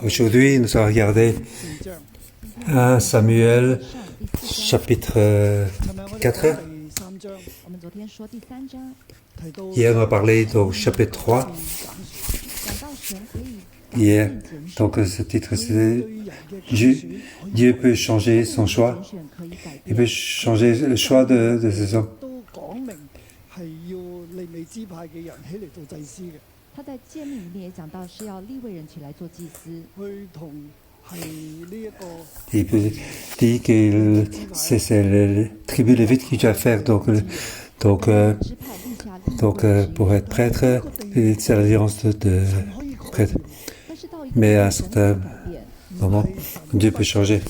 Aujourd'hui, nous allons regarder 1 Samuel, chapitre 4. Hier, on a parlé du chapitre 3. Hier, donc ce titre, c'est Dieu peut changer son choix. Il peut changer le choix de ses hommes. 他在诫命里面也讲到是要利未人起来做祭司。 Il peut dire que c'est le tribu lévite qui doit faire donc pour être prêtre, c'est l'alliance de prêtre. Mais à un certain moment, Dieu peut changer.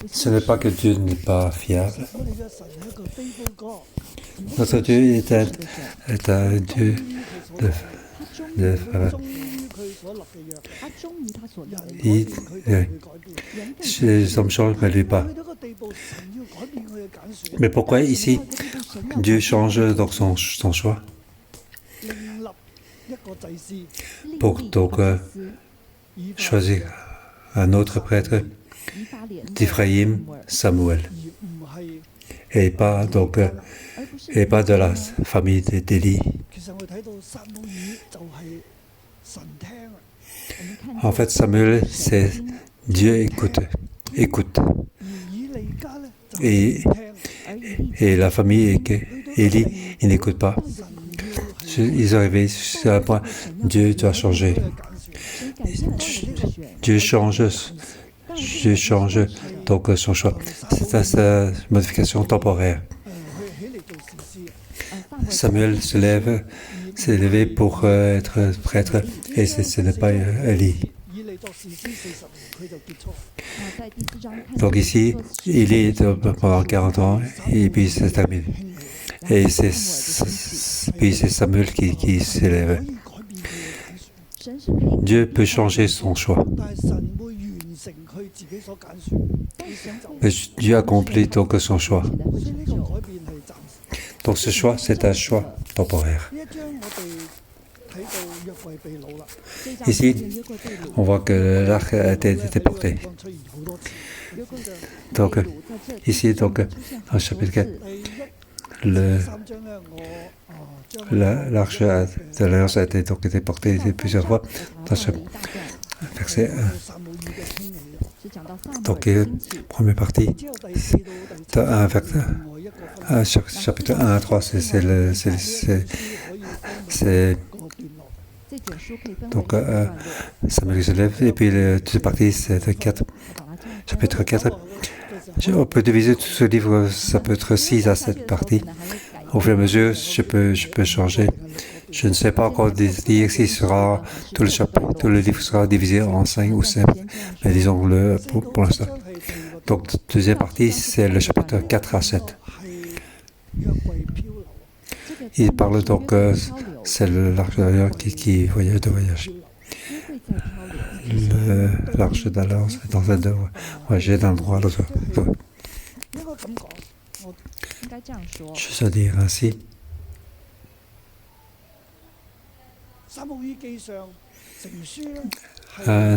Ce n'est pas que Dieu n'est pas fiable. Notre Dieu est un Dieu de faveur. Les hommes changent, mais lui pas. Mais pourquoi ici, Dieu change donc son choix pour donc choisir un autre prêtre d'Éphraïm, Samuel, et pas de la famille d'Élie. En fait, Samuel, c'est Dieu écoute. Et la famille Élie, il n'écoute pas. Ils sont arrivés à un point, Dieu doit changer. Dieu change donc son choix. C'est sa modification temporaire. Samuel s'est levé pour être prêtre et ce n'est pas Élie. Donc ici, il est pendant 40 ans et puis c'est terminé. Et puis c'est Samuel qui s'élève. Dieu peut changer son choix. Mais Dieu accomplit donc son choix. Donc ce choix, c'est un choix temporaire. Ici, on voit que l'arc a été porté. Donc, ici, donc, dans le chapitre 4, l'arche de l'alliance a été portée plusieurs fois dans ce verset 1. Donc, première partie, chapitre 1 à 3, c'est donc Samuel se lève, et puis la deuxième partie, c'est chapitre 4. On peut diviser tout ce livre, ça peut être 6 à 7 parties. Au fur et à mesure, je peux changer. Je ne sais pas encore dire si tout le livre sera divisé en 5 ou 7, mais disons-le pour l'instant. Donc, deuxième partie, c'est le chapitre 4 à 7. Il parle donc, c'est l'arche d'alliance qui voyage de voyage. L'arche d'alliance est en train de voyager d'un endroit à l'autre. Je sais dire ainsi.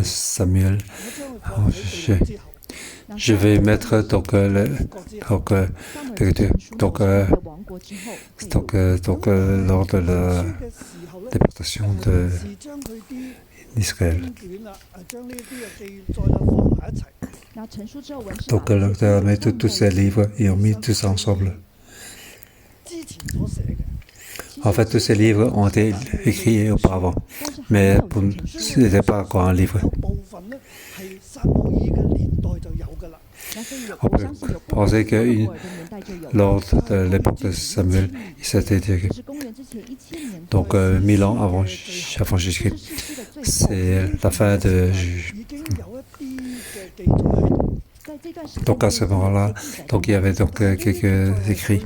Samuel, je vais mettre donc lors de la déportation d'Israël. Donc l'auteur a mis tous ces livres et ont mis tous ensemble. En fait, tous ces livres ont été écrits auparavant, mais ce n'était pas encore un livre. On peut penser que lors de l'époque de Samuel, il s'était écrit. Donc, 1000 ans avant Jésus-Christ, c'est la fin de Donc, à ce moment-là, il y avait donc quelques écrits.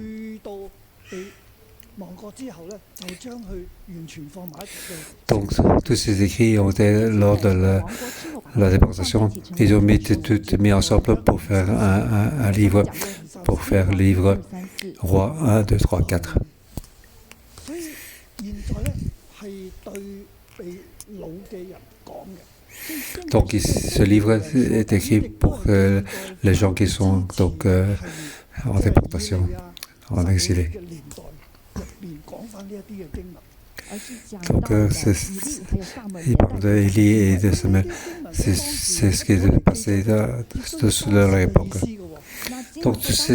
Donc, tous ces écrits ont été lors de la déportation. Ils ont tout mis ensemble pour faire un livre, livre Roi 1, 2, 3, 4. Donc ce livre est écrit pour les gens qui sont donc en déportation, en exilé. Donc il parle d'Élie et de Samuel. C'est ce qui est passé de leur époque. Donc ces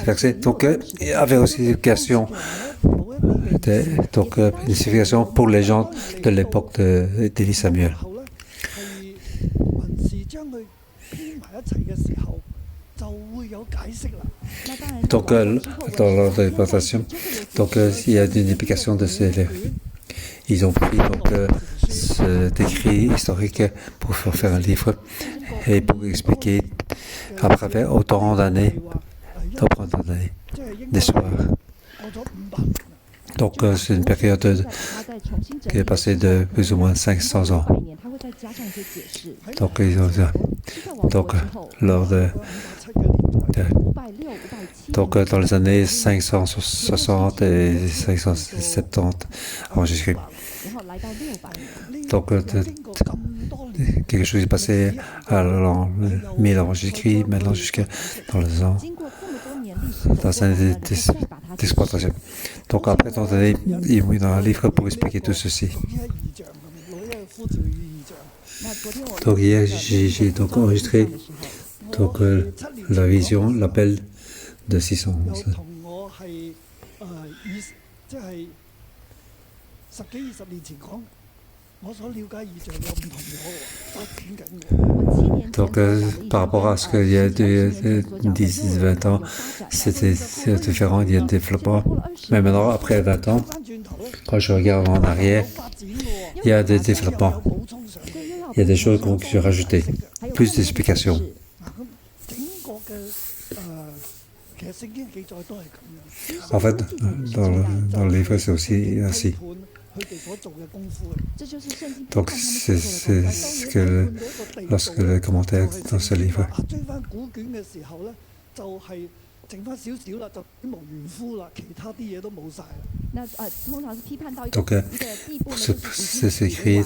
versets, donc il y avait aussi une question, donc une signification pour les gens de l'époque d'Élie Samuel. Donc dans leur déportation, donc il y a une explication de ces livres. Ils ont pris donc cet écrit historique pour faire un livre et pour expliquer à travers autant d'années d'histoire. Donc c'est une période qui est passée de plus ou moins 500 ans. Donc ils ont donc lors donc dans les années 560 et 570 avant Jésus-Christ. Donc quelque chose est passé à l'an 1000 avant Jésus-Christ, maintenant jusqu'à dans les ans dans un d'exploitation. Donc après tant d'années, il est mis dans un livre pour expliquer tout ceci. Donc hier j'ai donc enregistré donc la vision, l'appel de 611. Donc par rapport à ce qu'il y a 10-20 ans, c'était différent, il y a des développements. Mais maintenant, après 20 ans, quand je regarde en arrière, il y a des développements. Il y a des choses qu'on peut rajouter, plus d'explications. En fait, dans le livre, c'est aussi ainsi. Donc, c'est ce que lorsque le commentaire dans ce livre. Donc, c'est écrit,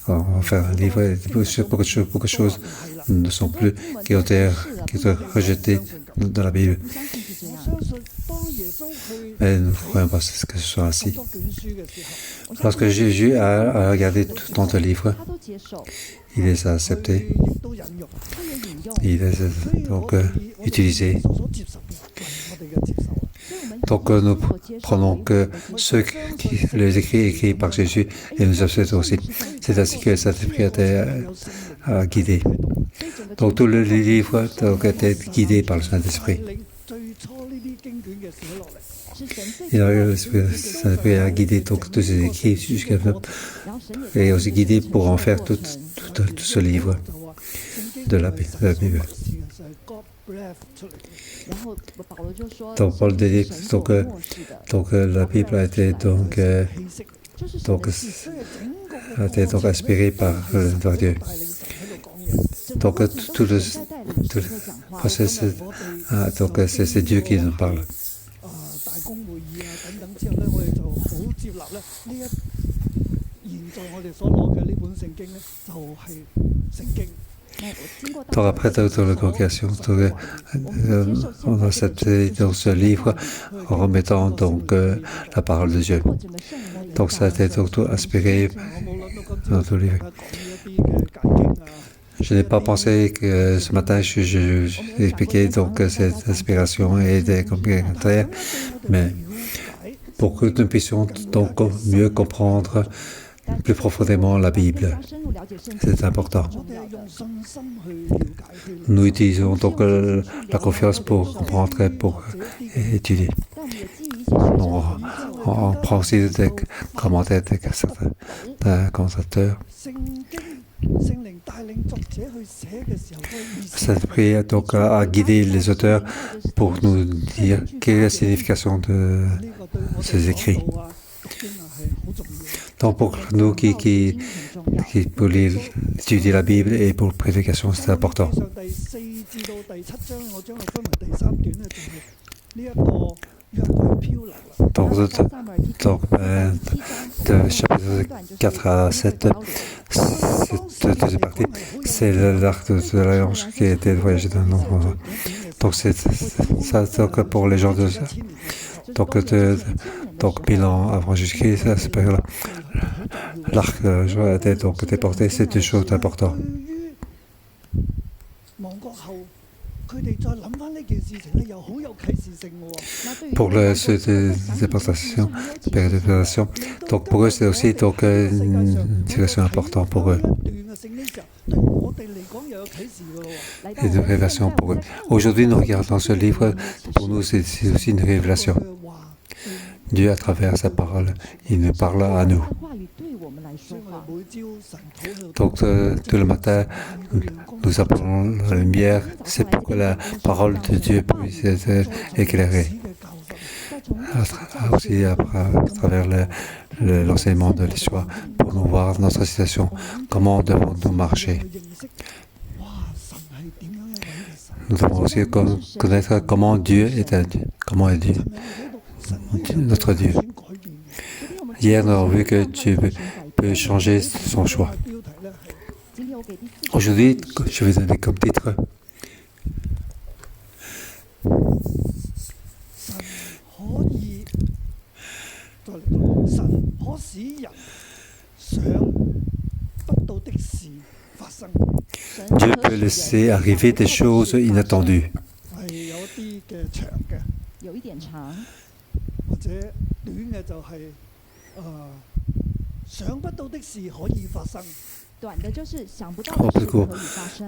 on va faire un livre, beaucoup de choses ne sont plus qui ont été rejetées dans la Bible. Mais nous ne croyons pas que ce soit ainsi. Lorsque Jésus a regardé tout de livres, il les a acceptés. Il les a donc utilisés. Donc nous prenons que ceux qui les écrits par Jésus et nous acceptons aussi. C'est ainsi que cet esprit a été guidé. Donc tous les livres ont été guidés par le Saint-Esprit. Le Saint-Esprit a guidé donc tous ces écrits jusqu'à et aussi guidé pour en faire tout ce livre de la Bible. Donc Paul dit donc la Bible a été donc inspirée par Dieu. Donc tout le processus, donc c'est Dieu qui nous parle. Donc après toute la congrégation, on a accepté dans ce livre en remettant donc la parole de Dieu. Donc ça a été donc tout inspiré dans tout le livre. Je n'ai pas pensé que ce matin je expliquais donc cette inspiration et des commentaires, mais pour que nous puissions donc mieux comprendre plus profondément la Bible. C'est important. Nous utilisons donc la confiance pour comprendre et pour étudier. On prend aussi des commentaires d'un commentateur. Saint-Esprit donc a guidé les auteurs pour nous dire quelle est la signification de ces écrits. Donc pour nous qui pour étudier la Bible et pour la prédication, c'est important. Donc, de chapitre 4 à 7, cette deuxième partie, c'est l'arc de l'Alliance qui a été voyagé dans nos... Donc, c'est ça donc, pour les gens de... Donc 1000 ans avant Jésus-Christ, à cette période-là, l'arc a été donc déporté, c'est une chose importante. Pour cette déportation, période de déportation, donc pour eux c'est aussi donc, une situation importante pour eux. Et une révélation pour eux. Aujourd'hui, nous regardons ce livre, pour nous c'est aussi une révélation. Dieu, à travers sa parole, il nous parle à nous. Donc, tout le matin, nous appelons la lumière. C'est pour que la parole de Dieu puisse être éclairée. Aussi, à travers l'enseignement de l'histoire, pour nous voir notre situation, comment devons-nous marcher. Nous devons aussi connaître comment Dieu est un Dieu, comment est Dieu. Notre Dieu. Hier, nous avons vu que Dieu peut changer son choix. Aujourd'hui, je vais donner comme titre Dieu peut laisser arriver des choses inattendues.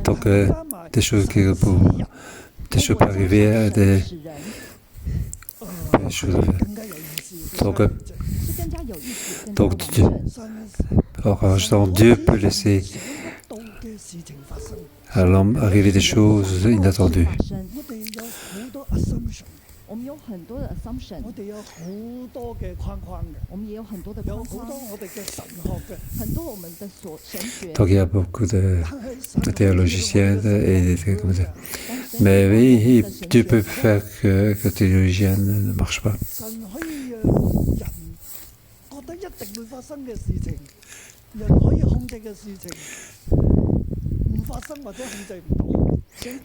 Donc, des choses qui peuvent arriver à des choses. Donc Dieu peut laisser à l'homme arriver des choses inattendues. Donc il y a beaucoup de théologiciens et comme ça. Mais oui, Dieu peut faire que le théologien ne marche pas.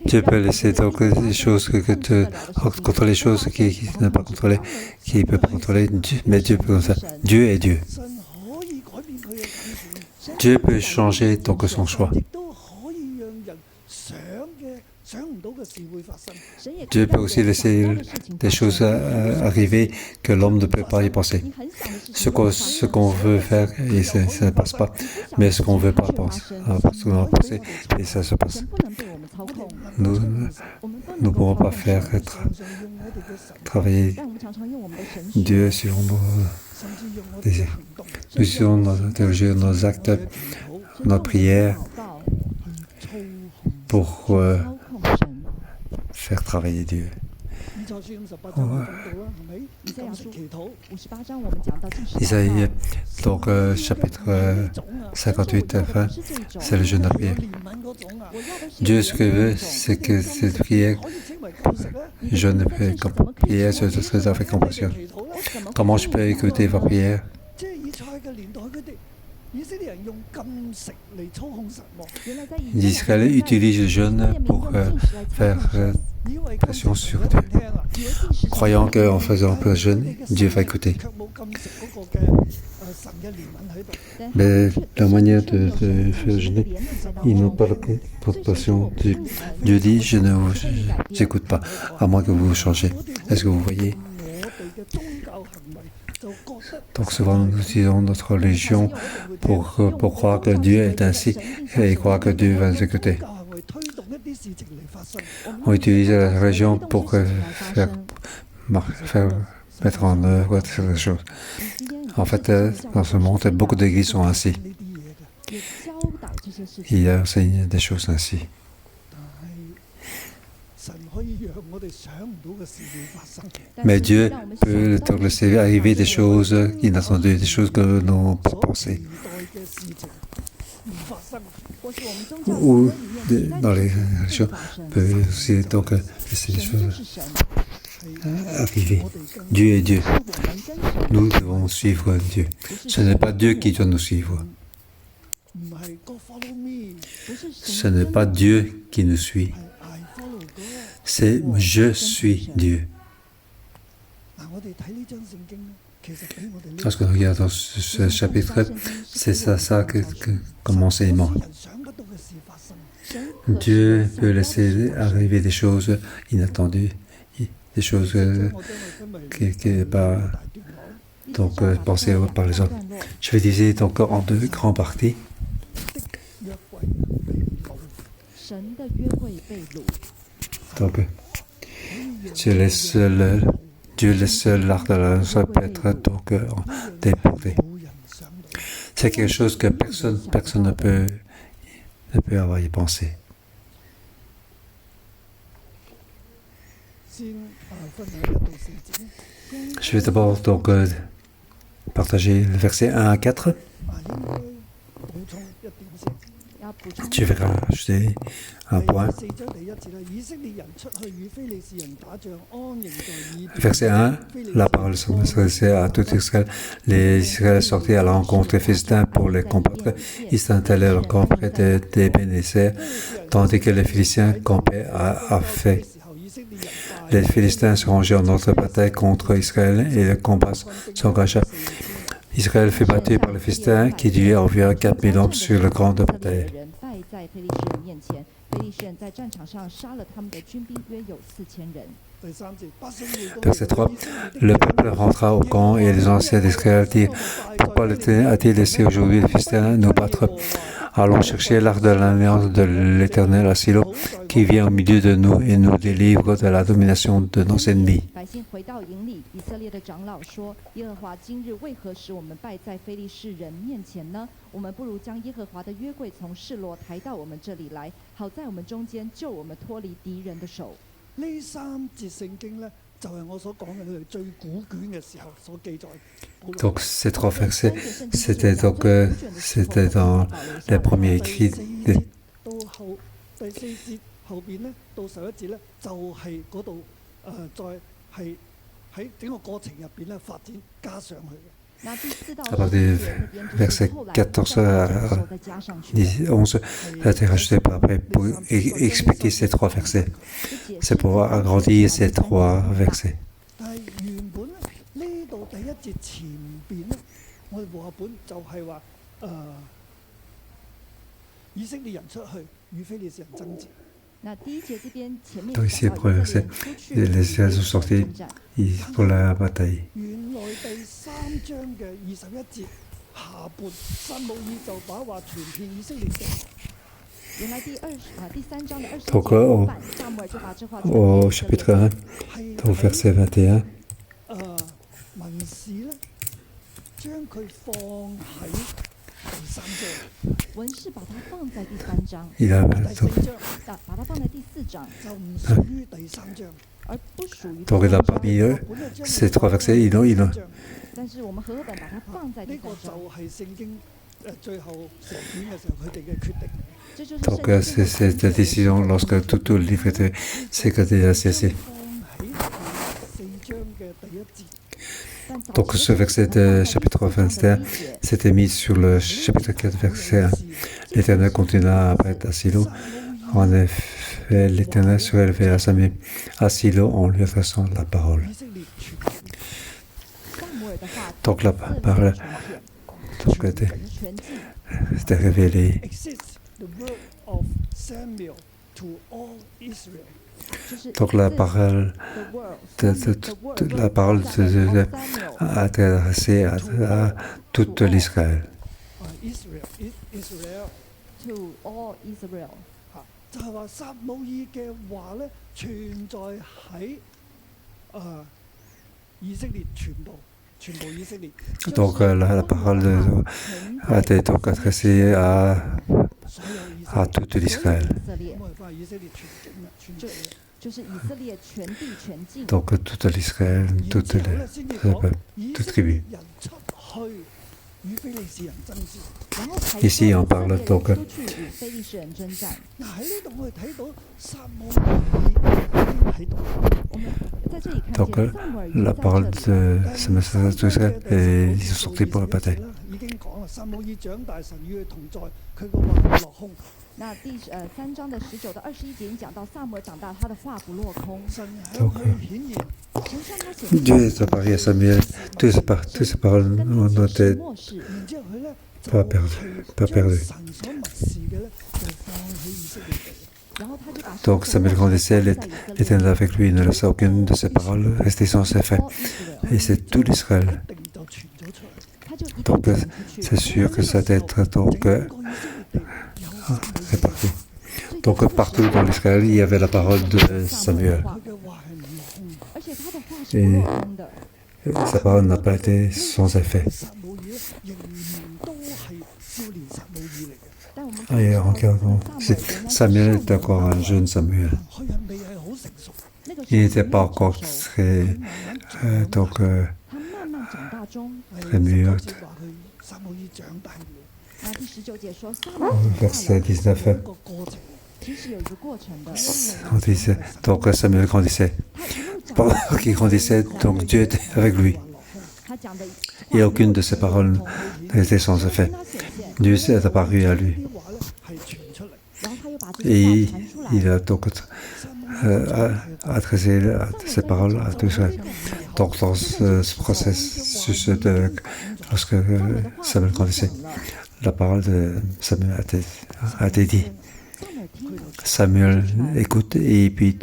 Dieu peut laisser donc des choses contrôler les choses qui ne pas contrôler, qui ne peut pas contrôler, mais Dieu peut comme ça. Dieu est Dieu. Dieu peut changer donc son choix. Dieu peut aussi laisser des choses arriver que l'homme ne peut pas y penser. Ce qu'on veut faire, et ça ne passe pas. Mais ce qu'on ne veut pas penser, et ça se passe. Nous ne pouvons pas faire travailler Dieu sur nos désirs. Nous utilisons nos théologies, nos actes, nos prières pour faire travailler Dieu. Isaïe, donc chapitre 58 à la fin, c'est le jeûne de prière. Dieu, ce qu'il veut, c'est que cette prière, jeûne de prière, ce serait avec compassion. Comment je peux écouter vos prières? Israël utilise le jeûne pour faire pression sur Dieu, croyant qu'en faisant le jeûne, Dieu va écouter. Mais la manière de faire jeûner, ils n'ont pas la compassion. Dieu dit, je ne vous écoute pas, à moins que vous changez. Est-ce que vous voyez? Donc souvent, nous utilisons notre religion pour croire que Dieu est ainsi et croire que Dieu va nous écouter. On utilise la religion pour faire mettre en œuvre certaines choses. En fait, dans ce monde, beaucoup d'églises sont ainsi. Il enseigne des choses ainsi. Mais Dieu peut te laisser arriver des choses inattendues, des choses que nous n'avons pas pensées. Ou dans les religions, peut aussi donc laisser des choses. arriver. Dieu est Dieu. 是我们跟神 Nous devons suivre Dieu. Ce n'est pas Dieu qui doit nous suivre. 唔係 God follow me， 不是 Ce 神 n'est 跟 pas 我 Dieu qui nous suit. 係 I follow God。 C'est je suis Dieu. 嗱，我哋睇呢張聖經咧，其實俾我哋呢 Lorsqu'on regarde dans ce chapitre, c'est ça comme enseignement. 人想不到嘅事發生。 神可 Dieu 是 peut laisser arriver des choses inattendues, des choses 我將我今日 qui n'est pas... 大段落， Donc, pensez par exemple, je vais diviser donc en deux grandes parties. 約櫃被擄， 神的约柜被掳， Donc, Dieu laisse l'arc de l'alliance peut être donc déporté. 冇人想到。 C'est quelque chose que personne ne peut avoir y pensé. 先分享1到4節。 Je vais d'abord donc partager le verset 1 à 4. 應該補充一點先。 要补充 Je vais rajouter un 第 point. 4章第1節啦，以色列人出去與非利士人打仗，安營在以便。 Verset 1, la parole s'adressait à tout Israël. Les Israéliens sortaient à la rencontre des Philistins pour les combattre. Ils s'installaient leur camp près d'Ébenezer, tandis que les Philistins campaient à Phé. Les Philistins se rangeaient en ordre de bataille contre Israël et le combat s'engagea. Israël fut battu par les Philistins qui tuèrent environ 4000 hommes sur le camp de bataille. 人败在非利士人面前，非利士人在战场上杀了他们的军兵约有4000人。 第3節，百姓回到 Verset 3, le peuple rentra au camp et les anciens d'Israël dirent, pourquoi l'Éternel a-t-il laissé aujourd'hui les Philistins nous battre? Allons chercher l'arc de l'alliance de l'Éternel à Silo, qui vient au milieu de nous et nous délivre de la domination de nos ennemis. 百姓回到营里，以色列的长老说：“耶和华今日为何使我们败在非利士人面前呢？我们不如将耶和華的約櫃從示羅抬到我們這裡來，好在我們中間救我們脫離敵人的手。” 呢3節聖經呢，就係我所講嘅佢哋最古卷嘅時候所記載。 Donc ces trois versets, c'était c'était dans les premiers écrits. 到後第4節後邊呢，到11節呢，就係嗰度再係喺整個過程入邊咧發展加上去嘅。 那第4到 À partir du 11節那邊就是 verset 後來 14 再 à 加上去的。 11, ça a été rajouté par après pour expliquer ces trois versets. C'est pour agrandir ces trois versets. 但係原本咧呢度第1節前邊咧，我哋和合本就係話以色列人出去與非利士人爭戰。 那第1節這邊前面 Donc ici, 講到以色列人出去 les Israéliens sont 與 sortis 征戰 pour la bataille. 原來第3章嘅21節下半，撒母耳就把話傳遍以色列地。 原來第3章的20 Donc 節後半，撒母耳就把這話傳遍 au 以色列 chapitre 1, 係 au verset 21, 文士咧將佢放喺第3章。 文士把它放在第3章， il a 第 donc, 4章把它放在第4章， 就唔屬於第3章。而不屬於第 donc il a 3章。 parmi eux ces trois versets, ils ont 但是我們和合本把它放在第呢個3就章，係聖經最後成卷嘅時候佢哋嘅決定。這就是 donc 聖經 c'est 最後 cette décision lorsque tout le livre était sécrété à CC. 放喺第4章嘅第1節。 但早 Donc 期 ce verset 的 de chapitre 21 s'était mis sur le chapitre 4, verset 1. L'Éternel continua à apparaître à Silo. En effet, l'Éternel se révélait à Samuel à Silo en lui adressant la parole. 以色列全 撒母耳的話 Donc la 以色列 parole 全片 donc, était, 全記 était révélée. exists the word of Samuel to all Israel。 就是 Donc la parole the word, la parole a été adressée à toute l'Israël. Israel to all Israel。 就係話撒母耳嘅話咧，存在喺以色列全部以色列。 Donc la parole a été donc adressée à toute l'Israël. 以色列 咁我哋翻去以色列全境啦，全地啦。 就是以色列全地全境。 Donc toute l'Israël, 然 toutes 之後 les 咧先至講 peuples, 以 toutes 色 tribus. 列人出去與非利士人爭戰。 然後才 Ici, 說 on parle 以色列人 donc 出去與非利士士人征战。嗱喺呢度我哋睇到撒母耳已經喺度，我們在這裡看 Donc, 見撒母耳已經 la 在 parole 這裡。 de Samuel d'Israël et ils sont sortis pour la bataille. 已經講啦，撒母耳長大，神與佢同在，佢個話落空。那第3章的19到21節已經講到撒母耳長大，他的話不落空。神向佢顯現，神向他顯 Dieu 現 est apparu à Samuel, toutes ses paroles 跟 ont 他解釋 été 末世。然之後佢咧 pas perdues. 將神所默示嘅咧就放喺以色列地。 然後他就把 Donc Samuel grandissait, l'Éternel avec lui ne laissa aucune de ses paroles rester sans effet. Et c'est tout l'Israël. 一定就傳咗出嚟。 他就一定 Donc 傳出去 c'est sûr que ça doit être donc 整個以色列地有 réparti. Donc partout dans l'Israël, il y avait la parole de Samuel. 佢嘅話係唔落空。而且他的話是不落空的。 Sa parole n'a pas été sans effet. 撒母耳咧仍然都係少年撒母耳嚟嘅， 但我們 Et 看到 regardons, 撒母耳仍然是 Samuel est encore un jeune Samuel. 佢人未係好成熟，那個時候 Il n'était pas 還沒有 encore 成熟 très, 慢慢長 donc 他慢慢長大中。 très mûr. 19節話佢撒母耳長大了，那第19節說撒母耳長大 Verset 了， 19. 一個過程。其實有一個過程的。 On disait, donc Samuel grandissait. 他一路長 Pendant qu'il grandissait, donc Dieu était avec lui. 他講的 Et aucune de ses paroles n'était sans effet. 跟他顯現， Dieu est apparu à lui. 啲話咧係傳出嚟， 然後他又把這些 Et 話傳出來。 il a donc adressé ses paroles à tous. Donc dans ce processus lorsque Samuel grandissait, la parole de Samuel a été dit. 撒母耳聽了 Samuel écoute et puis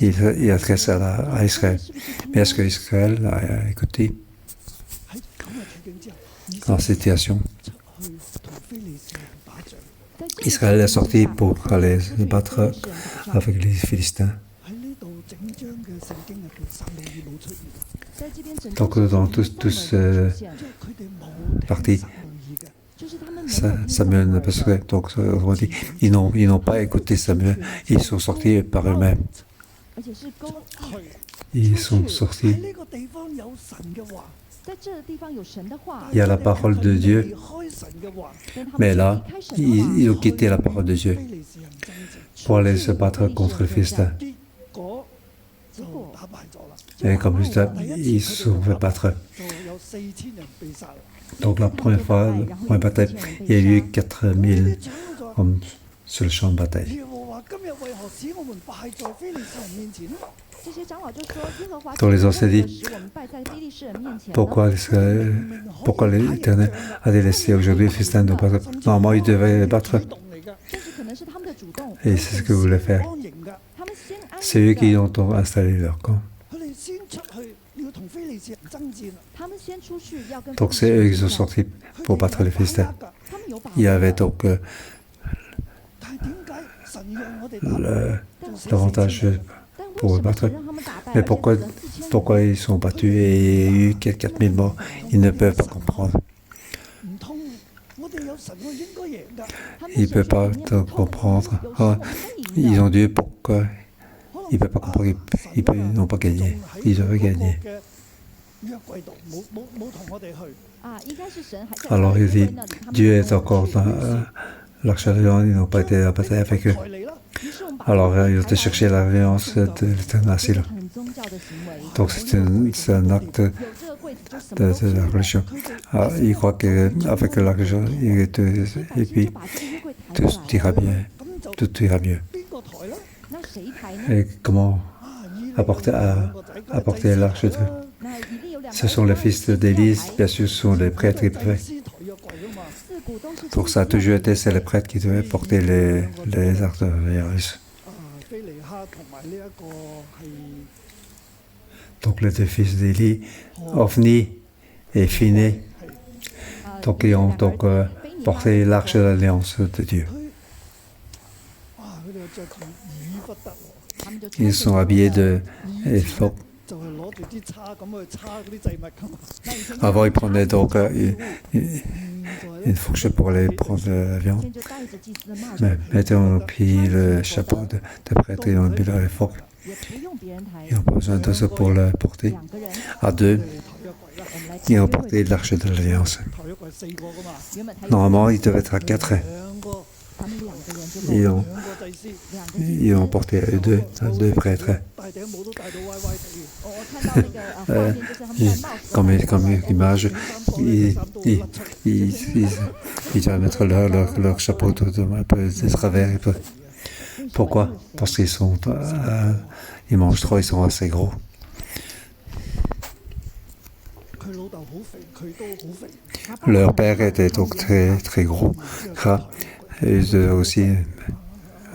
il adresse à Israël. Mais est-ce que Israël a écouté 喺咁嘅處境之下，以色 en 列 situation? 出去同非利士人打仗。 Israël est sorti pour aller se battre avec les Philistins. 喺呢度整章嘅聖經入邊，撒母耳冇出現， 在這邊整 Donc dans tous 即係佢哋冇 parties, 聽撒母耳嘅。 就是他們沒有聽 Samuel n'a pas sauté. Donc autrement dit, ils n'ont pas écouté Samuel. Ils sont sortis par eux-mêmes. 而且是溝 去 Ils sont 喺 sortis. 呢個地方有神嘅話，在這個地方有神的話 Il，y a la parole de Dieu. 離開神嘅話， 但他們 Mais 卻 là, 離開神的話 ils ont quitté la parole de Dieu 非利士人爭戰， pour aller se battre contre les Philistins. 結果就打敗咗啦， Et comme résultat, ils se sont fait battre. 就有4000人被殺啦。 Donc la première fois, la première bataille, il y a eu 4000 長老就話 hommes sur le champ de bataille. 耶和華今日為何使我們敗在非利士人面前呢？這些長老就說：耶和華 Donc les anciens 為何 disent, 使我們敗在非利士人面前呢？ pourquoi l'Éternel a délaissé aujourd'hui les Philistins de battre? Normalement, ils devaient les battre. 主動嚟㗎，甚至可能是他們的主動， Et c'est ce que voulaient faire. 安營㗎，他們先安 C'est 營 eux qui 的， ont installé leur camp. 佢哋先出去要同非利士人爭戰啦。他們先出去要跟 Donc 非 c'est 利 eux 士 qui sont 人 sortis 佢 pour 哋 battre 有 les 把握 Philistins. 㗎，他們有把握 Il y avait donc 但係點解神讓我哋打敗 l'avantage 但為 pour 什麼 battre. 神讓他們打敗， Mais 而且 pourquoi, 死了4000人 pourquoi ils sont battus et il y a eu 4000 morts? Ils ne peuvent pas comprendre. 唔通我哋有神，我應該贏㗎。他們 Ils ne 神 peuvent 說 pas 你也 te 不透過 comprendre. 有時 Ah, 我們能贏 ils 的 ont Dieu, pourquoi 可能 ils ne peuvent pas comprendre? Ils n'ont pas gagné. Ils devaient gagner. 約櫃度冇同我哋去，啊，應該是神還在 Alors 約 il 櫃 dit, 那裡，他們 Dieu 沒 est 有 encore 去 dans l'arche d'alliance, ils n'ont pas été à la bataille avec eux. 抬嚟啦。於是我們把 Alors 他們 ils ont 抬 été 來 chercher l'alliance de l'Éternel assis 這 là. 是很宗教的行為。 Donc c'est un acte 有這個櫃子就什麼都 de 是 la 了 religion. Ah, ils croient qu'avec l'argent, et 百 puis 姓就把這個約櫃抬 tout 過來 ira bien, 咁就 tout ira mieux. 邊個抬咧？那誰抬呢？ Et comment 啊，以利 apporter, 有兩個仔，佢係 apporter 祭司 l'arche 抬 de 啦 那以利有兩個 Ce sont les 兒子 fils 要 d'Élise, 抬 bien sûr, ce sont les prêtres qui 祭 pouvaient. 司抬約櫃啊嘛。四股都是 Donc ça a toujours été, c'est les prêtres qui devaient porter les arcs de l'alliance. 啊，菲尼哈同埋呢一個係 Donc les deux fils d'Élie, Ophni et Phiné, 呃 donc ils ont donc 菲尼哈 porté l'arche de l'alliance de Dieu. 佢，哇！佢哋又着住以弗得喎，他們就穿 Ils 着 sont 以 habillés 弗得 de 以 éphod. 就係攞住啲叉咁去叉嗰啲祭物㗎嘛。那以前 Avant, ils prenaient donc 就係咧 une fourchette pour aller prendre la 以 viande. 前就戴着祭司的帽子， Mais maintenant, on a pris le chapeau de prêtre et on a mis leur éphod. 也不用別人抬 Ils，n'ont pas besoin de ça pour le porter. 兩個人， À deux, 佢哋抬約櫃啦，我們來 ils 抬 ont 約櫃 porté l'arche de l'alliance. 抬約櫃4個㗎嘛，原本抬約櫃 Normalement, ils devaient être à 4. 兩個 他們兩個人 ils ont, 兩個祭司，兩個祭司 ils ont porté deux prêtres. 戴頂帽都戴到歪歪地。我看到那个画面，就是他们戴帽子， Comme image, ils doivent mettre leur chapeau un peu de travers. Pourquoi? Parce qu'ils sont, ils mangent trop, ils sont assez gros. 佢老豆好肥，佢都好肥。 Leur père était donc très gros, gras, et eux aussi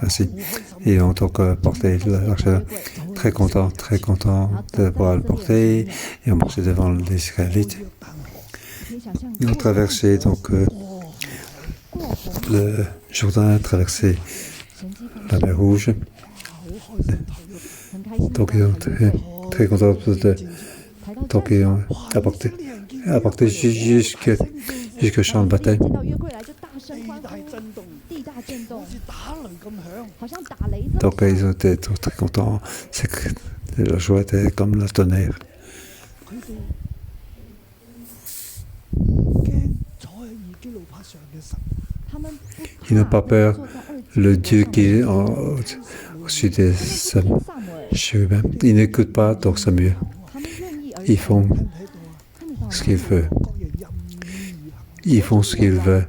ainsi. Ils ont donc porté l'arche, très contents de pouvoir le porter, et ont marché devant les Israélites. 可以想象 Ils ont traversé donc le Jourdain, traversé 神迹发 la 生， mer Rouge. 好開心投入。 很开心。 Donc ils ont très contents de 抬到 donc 站 ils 上 ont apporté jusque champ de bataille. 见到约柜来就大声欢 地大 呼， 震動， 地大震動 好，似打雷咁響。 好像打雷這麼 Donc ils 響。 ont été très contents. C'est que la joie était comme le tonnerre. 佢哋驚坐喺二基路伯上嘅神，他們不 Ils n'ont pas 怕 peur. 坐在二 Le 基路 Dieu 上 qui est 的 au-dessus des 他們聽撒母耳， chérubins, ils n'écoutent pas donc Samuel. 他們願意而 Ils 行。 font 睇唔睇到啊？ 看得到嗎 ce qu'ils veulent. 各人任意而行。 Ils font ce qu'ils veulent.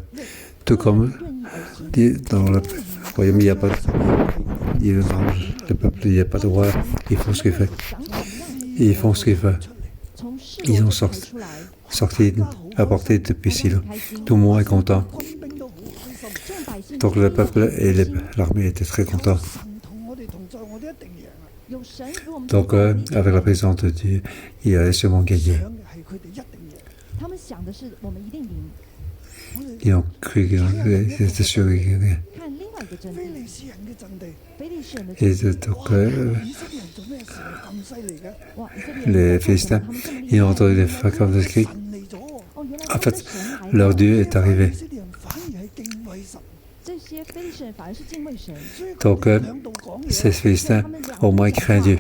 Tout comme 願意而行。 dans le royaume, il n'y a pas de, le peuple, il n'y a pas de roi. Ils font ce qu'ils veulent. 想怎樣 Ils font ce qu'ils veulent. 從示 Ils 羅 ont 就走 sorti, 出來， sorti, apporté depuis 大 si 家很 longtemps. 開心。 Tout le monde est content. 軍兵都好開心。 眾百姓 Donc le peuple et l'armée étaient très 有 contents. 神同我哋同在，我哋一定贏啊！ 有神與我們 Donc 同在，我們一定 avec la présence de Dieu, il allait sûrement gagner. 想嘅係佢哋一定贏。他們想的是我們一定贏。我哋 Ils ont cru qu'ils étaient sûrs qu'ils gagnaient. 看另外一個陣非地，利士人嘅陣地，非利士人的 Et 陣地。 donc 以色列人做咩事咁犀利嘅？哇，以色列人 les 在做什麼 Philistins, 他們這麼厲 ils ont 害 entendu les fracas de cris. 神嚟咗， 哦，原來 En 他們 fait, 的神來 leur 了。 Dieu est arrivé. 以色列人反而係敬畏神，這些非利士人反而是敬畏神，所以佢 Donc 哋兩度講 ces 嘢， Philistins, au moins, ils craignent Dieu.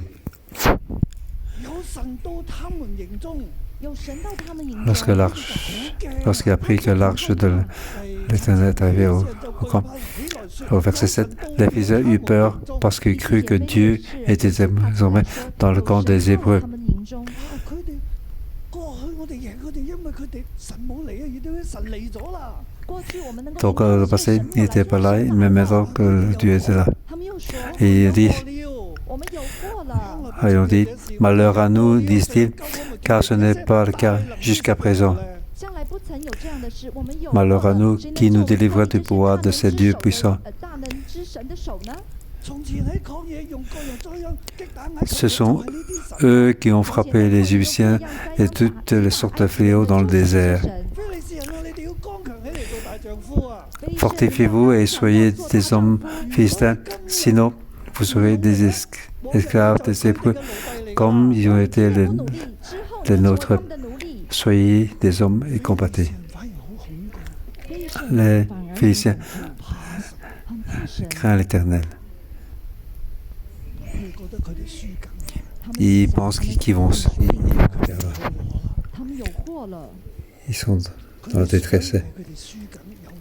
有神到他們營中，有神到他們營中。 Lorsque l'arche, lorsqu'il a appris que l'arche de l'Éternel est arrivée au camp, au verset 7, les Philistins eurent peur parce qu'ils crurent que Dieu était désormais dans le camp des Hébreux. 他們營中。佢哋過去我哋贏佢哋，因為佢哋神冇嚟啊，而家神嚟咗啦。過去我們能夠 Donc 贏 le 是 passé, 神沒 il 有來 n'était pas 就 là, 神 mais 來 maintenant 了 que Dieu était là. 他們又說 Et il dit, 我們有禍了。 ils ont dit, malheur à nous, disent-ils, car ce n'est pas le cas jusqu'à présent. 向來不曾有這樣的事，我們有 Malheur à 禍了 nous 誰能 qui nous 救 délivra 脫 du 離這些 pouvoir 大 de 能 ces 之 dieux 手 puissants. 大能之神的手呢？從前喺曠野用各樣災殃擊打埃及 Ce 人， sont 就係呢啲神。 eux qui ont frappé les Égyptiens et toutes les sortes de fléaux dans le désert. 非利士人啊，你哋要剛強起嚟做大丈夫啊！ Fortifiez-vous et soyez des hommes philistins, sinon vous serez des esclaves des Hébreux, comme ils ont été les nôtres. Soyez des hommes et combattez. 人反而好恐懼， Les Philistins 很怕神， craignent l'Éternel. 佢哋覺得佢哋輸緊， Ils pensent qu'ils vont perdre. 他們有禍了。 Ils sont dans la détresse. 佢哋輸緊有禍。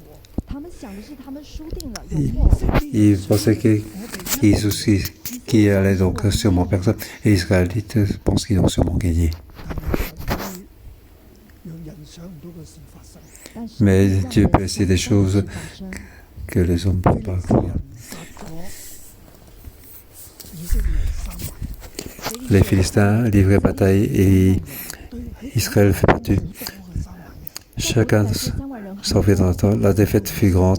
他們想的是他們輸定了，有禍。 Ils pensaient qu'ils allaient donc sûrement perdre. Et les Israélites pensent qu'ils ont sûrement gagné. 讓人想唔到嘅事發生。 但是 Mais 讓 Dieu 人 peut essayer des 想不到的 choses 事發生 que les hommes ne peuvent pas faire. 以色列人3萬， Les Philistins livraient bataille et Israël fut battu. Chacun s'en dans le temps. La défaite fut grande.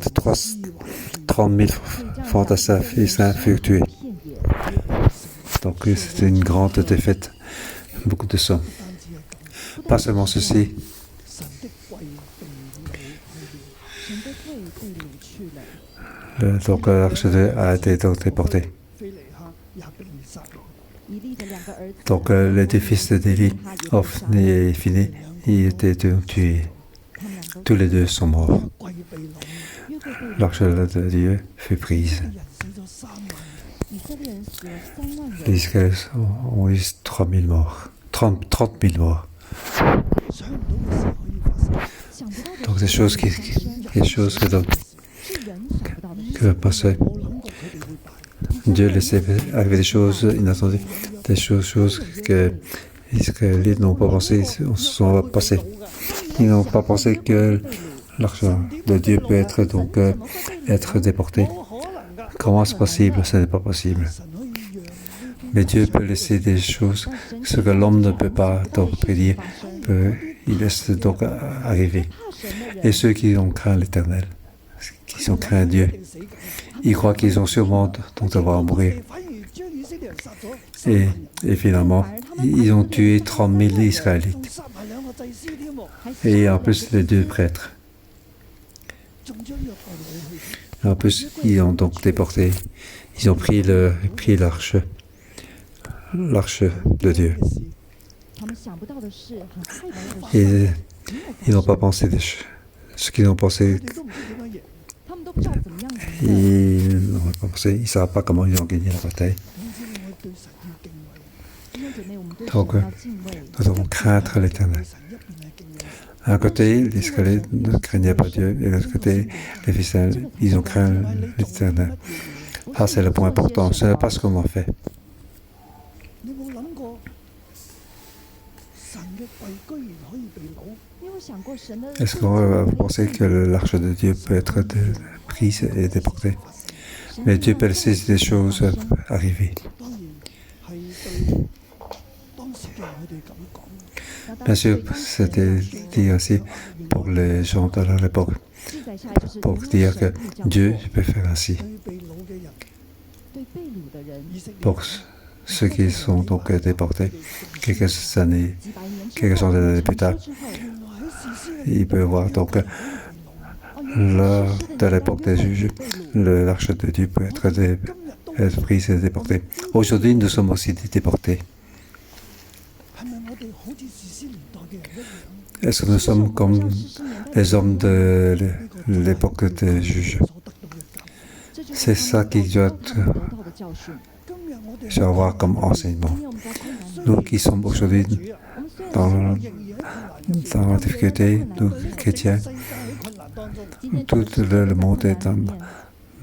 30 000 fantassins Philistins furent tués. Donc c'était une grande défaite. Beaucoup de sang. Pas seulement ceci. 神的貴被擄去了， 神的櫃被擄去了。 Donc l'arche a été donc déportée. 非尼哈也被滅殺了。 以利的兩個兒子 Donc les deux fils d'Élie, Ophni et Phiné, ils étaient tués. 他們兩個 Tous les deux sont morts. 貴被擄， 約櫃被擄， L'arche de Dieu fut prise. 人死咗3萬人，以色列人死了3萬 Les 人， Israéliens ont eu 30 000 morts. 30 000 morts. 想唔到嘅事可以發生。想不到的 Donc des 事 choses 情發生 quelque chose que donc 是人 que penser. 冇諗過佢哋會敗。 Dieu laissait arriver des choses inattendues, des choses que les Israélites n'ont pas pensé, se sont passées. Ils n'ont pas pensé que l'argent de Dieu peut être donc être déporté. 冇可能㗎。 Comment c'est possible? Ce n'est pas possible. 神可以讓呢啲 Mais Dieu peut laisser des choses, ce que l'homme ne peut pas donc prédire, il laisse donc arriver. Et ceux qui ont craint l'Éternel, qui ont craint Dieu, 一定死緊。 ils croient qu'ils ont sûrement donc devoir mourir. 反而將以色列人殺咗， Et finalement, ils ont tué 30 000 仲 Israélites. 殺埋兩個祭司添喎， Et en plus, les 2 prêtres. 仲將約櫃攞去。 En plus, ils ont donc déporté, ils ont pris l'arche de Dieu. 嘅事 他们想不到的是，很害怕的 Et 是， ils n'ont pas pensé ce qu'ils ont pensé. 佢哋都唔知點樣贏。 他们都不知道怎么样赢的。 Ils n'ont pas pensé, ils ne savent pas comment ils ont gagné la bataille. 總之我對神要敬畏， 弟兄姐妹，我们对 Donc, 神要敬畏。 nous devons craindre l'Éternel. 對神一邊係敬畏神， D'un côté, les Israélites ne craignaient pas Dieu, et de l'autre côté, les Philistins, ils ont craint l'Éternel. Ça, c'est le point important. Ce n'est pas ce qu'on en fait. 你冇諗過神嘅櫃居然可以被擄？ 你有想過神的？ Est-ce qu'on va penser que l'arche de Dieu peut être prise et déportée? Mais Dieu peut laisser des choses arriver. 當然係對當時嘅人佢哋咁講。 Bien sûr, c'était dit aussi pour les gens de l'époque, 記載下來就是 pour dire que Dieu peut faire ainsi. 對被擄嘅人，對被擄的人，以色列 Pour ceux qui sont donc déportés, quelques années, 幾百年之 quelques 後， centaines d'années plus tard, 之後， 原來喺士師 il peut voir donc lors de l'époque des juges, l'arche de Dieu peut être, 今日都 être prise et déportée. Aujourd'hui, nous sommes aussi déportés. 係咪我哋好似士師年代嘅人一樣？ Est-ce que nous sommes comme les hommes de l'époque des juges? 所得到嘅教訓。 這就是 C'est ça qui doit 他們得到的教訓。 今日我哋 savoir comme enseignement. 今天我們在困難中， Nous qui sommes aujourd'hui 主啊， 我們雖然 dans, 仍然喺困難入邊 dans la difficulté, nous chrétiens, 世界喺困難當中， 今天 tout 這個世界 le monde est 在困難裡面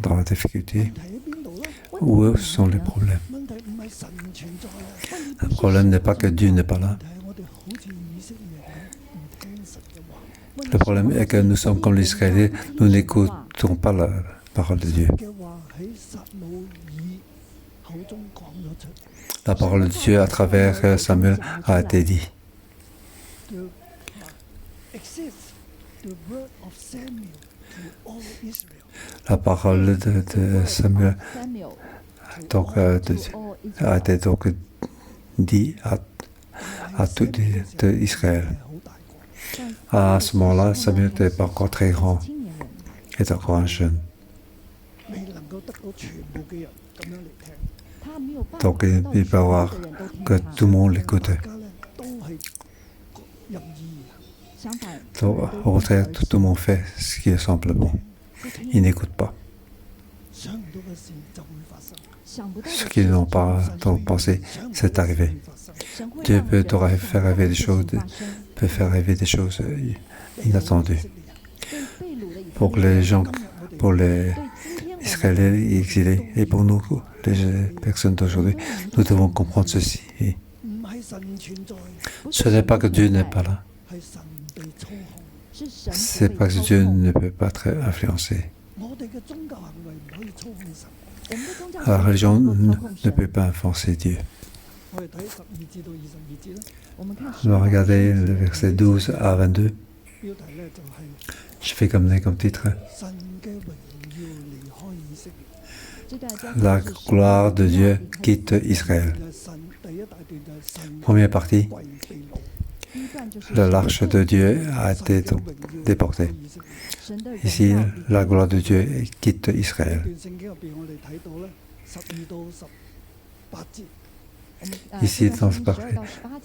dans la difficulté. 問題喺邊度咧？ Où sont les problèmes? 問題唔係神唔存在啊， Le problème n'est pas que Dieu n'est pas 問 là. 題係我哋好似以色列人咁唔聽神嘅話。 Le problème est que nous sommes comme les Israéliens, nous n'écoutons pas la parole de Dieu. 嘅話喺撒母耳口中講咗出嚟。 La parole de Dieu à travers Samuel a été dit. The exists the word of Samuel to all Israel. La parole de Samuel Samuel donc, a été donc dit à tout Israël. 係好大個， À ce moment-là, Samuel n'était pas encore très grand, 青年人， il était encore un jeune. 未能夠得到全部嘅人咁樣嚟聽，他沒有辦法 Donc, 得到 il peut y avoir 全部的人都聽 que 他 tout le monde l'écoute. 大家咧都係任意嘅。相反， Donc, au contraire, tout le monde fait ce qui lui semble bon. Il n'écoute pas. 想唔到嘅事就會發生，想不到的 Ce 事 qu'ils 情 n'ont pas donc pensé, 想唔到 c'est 嘅事 arrivé. 會發生。神會 Dieu 讓 peut 人 t'aurais 想 faire 不到 arriver 的 des 事 choses, 情發生。 peut faire arriver des choses 被擄嘅 inattendues. 以色列人 對被擄的以色 Pour 列人 les gens, 今日我哋 pour les 對今天我們 Israéliens exilés et pour nous, les personnes d'aujourd'hui, nous devons comprendre ceci. 唔係神唔存在， Ce n'est pas que Dieu n'est pas là, 係神被操控。 是神 c'est 不被 parce que 操 Dieu 控 ne peut pas être influencé. 我哋嘅宗教行為唔可以操控神。我們的宗教 La 行為 religion 不能 ne 操控神 peut pas influencer Dieu. 我哋睇12至到22節咧，我們看 On va regarder le verset 12 à 22. 標題咧就係、 Je fais comme titre 神嘅榮耀離開以色列。 這段經 La 文是 gloire de Dieu quitte Israël. 就係神第一大段就係神 Première partie, 為被擄， 第一段就是 l'arche de Dieu a été donc déportée. 神的榮 Ici, 耀 la gloire de Dieu quitte 呢 Israël. 段聖經入邊，我哋睇到咧12到18節， 我們 Ici, 這段 dans 經 ce 文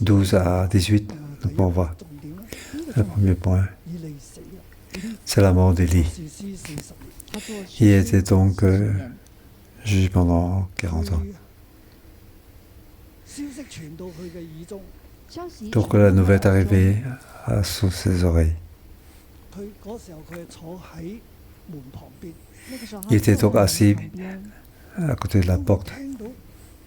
12到18節 12 à 18, nous pouvons voir 重點咧，le premier point, 以利死啦， c'est la mort d'Élie. 士師40年，他做 Il était donc 40年 juge pendant 40 ans. 消息傳到佢嘅耳中，消息 Donc la nouvelle est arrivée sous ses oreilles. 佢嗰時候佢係坐喺門旁邊，那个时候 Il était 他坐 donc 在门 assis 旁边， à côté de la 當佢 porte. 聽到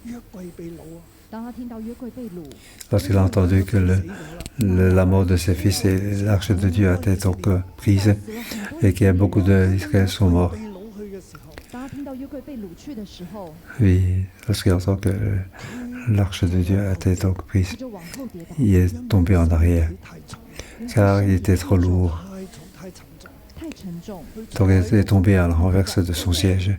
約櫃被擄啊， 当他听到约柜被掳， Lorsqu'il a entendu que 死咗啦。 la mort de ses fils et l'arche de Dieu a été donc prise 死了很多 et qu'il y a beaucoup d'Israéliens sont morts. 被擄去嘅時候，当他听到约柜被掳去的時候， Oui, lorsqu'il entend que l'arche de Dieu a été donc 他 prise, 就往後跌倒， il est tombé en arrière 太重， car il était trop lourd. 太沉重。太沉重， Donc il est tombé à l'envers de son siège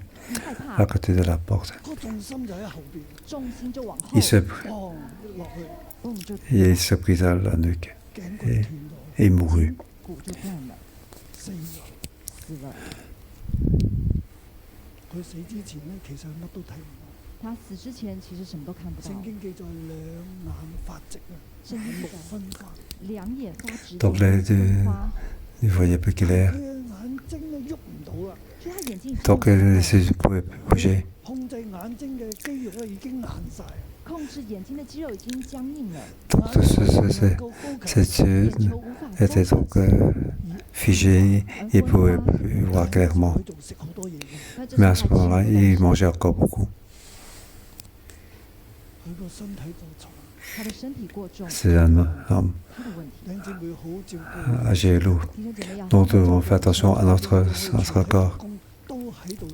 害 à 怕， côté de la porte. 個重心就喺後邊，重心就往後， Il se, 砰落去，嘣就 il se prit à la nuque 頸骨斷咗， et mourut. 骨就斷了，死咗。死了。佢死之前咧，其實乜都睇唔到。他死之前其實什麼都看不到，聖經記載兩眼發直啊，聖經眼目記載分花。兩眼發直， Donc 眼 les 目分花， Il voyait peu clair. 佢嘅眼睛咧喐唔到啦，就他眼睛已經 Donc 看不到 ses yeux ne pouvaient plus bouger. 控制眼睛嘅肌肉咧已經硬晒。控制眼睛的肌肉已經僵硬了， Donc ses yeux 眼球無法 étaient donc figés et ne pouvaient plus voir clairement. 佢仲食好多嘢嘅， 那這 Mais à 時 ce 候還 moment-là, 吃不 il 了 mangeait encore beaucoup. 佢個身體過重。他的身體過重， C'est un homme 他的問題。 弟兄姊妹好照顧。 âgé et lourd. 弟兄姐妹要 Donc nous devons faire attention à notre corps. 都喺度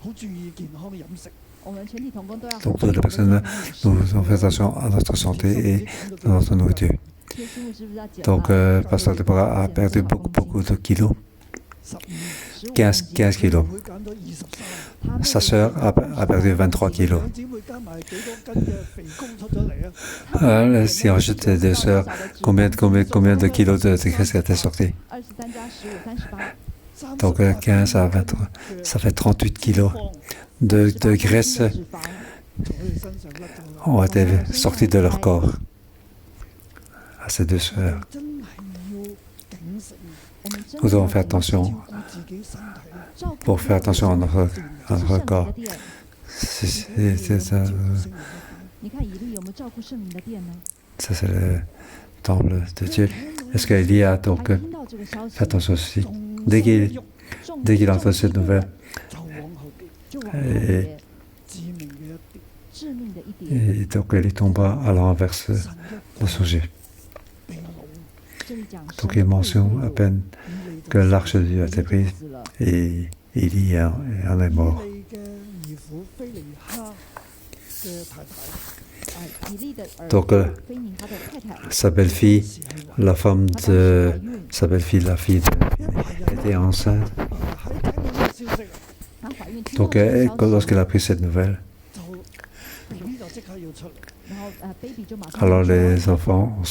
好注意健康飲食。我們全體同工都要 Donc toutes les personnes, nous devons faire attention à notre santé et à notre nourriture. 貼心牧師是不是要減 Donc 了 Pasteur Deborah a perdu beaucoup de kilos, 15 kilos. 會減咗23。 Sa sœur a perdu 23 kilos. 兩姊妹加埋幾多斤嘅肥膏出咗嚟啊！ Si on ajoute les deux sœurs, combien de kilos de graisse était sorti? 23加15 38 Donc 15 à 23, ça fait 38 kilos de graisse 脂肪 從佢哋身上甩咗啦。 ont été sortis de leur corps à ces deux sœurs. 真係要警醒，我們真 Nous 的 devons 要 faire 警 attention 照顧自己身體。 照顧 pour faire attention à notre 這是聖靈 corps. 的殿。 C'est ça, 你看以利有沒有照顧聖靈的殿呢？ ça c'est le temple de Dieu. Est-ce qu'il y a 他 donc 一聽到這個消息， fait attention aussi. 重 Dès 心一 qu'il 喐 重 dès qu'il 重 entend cette 心一 nouvelle, 就往後跌，就往後跌，致命嘅一跌。致命的一跌。 et donc il tomba à l'inverse 神 de son jet. 一被擄，這裡講 Donc 神 il 被 mentionne à 擄 peine 以利 que l'arche de Dieu a 以利 été 就 prise 死了 et Élie en est mort. 以利嘅兒婦菲尼哈嘅太太，以利的兒 Donc 子菲尼哈的太太 sa belle-fille, 時係懷 la femme 她當時 de 懷孕， sa belle-fille, la fille 一懷孕 était enceinte. 喺聽到呢個消息啊，她懷孕聽到 Donc 這個消息 lorsqu'elle a pris cette nouvelle, 就 BB 就即刻要出嚟，然後baby 就馬上 alors 出來 les enfants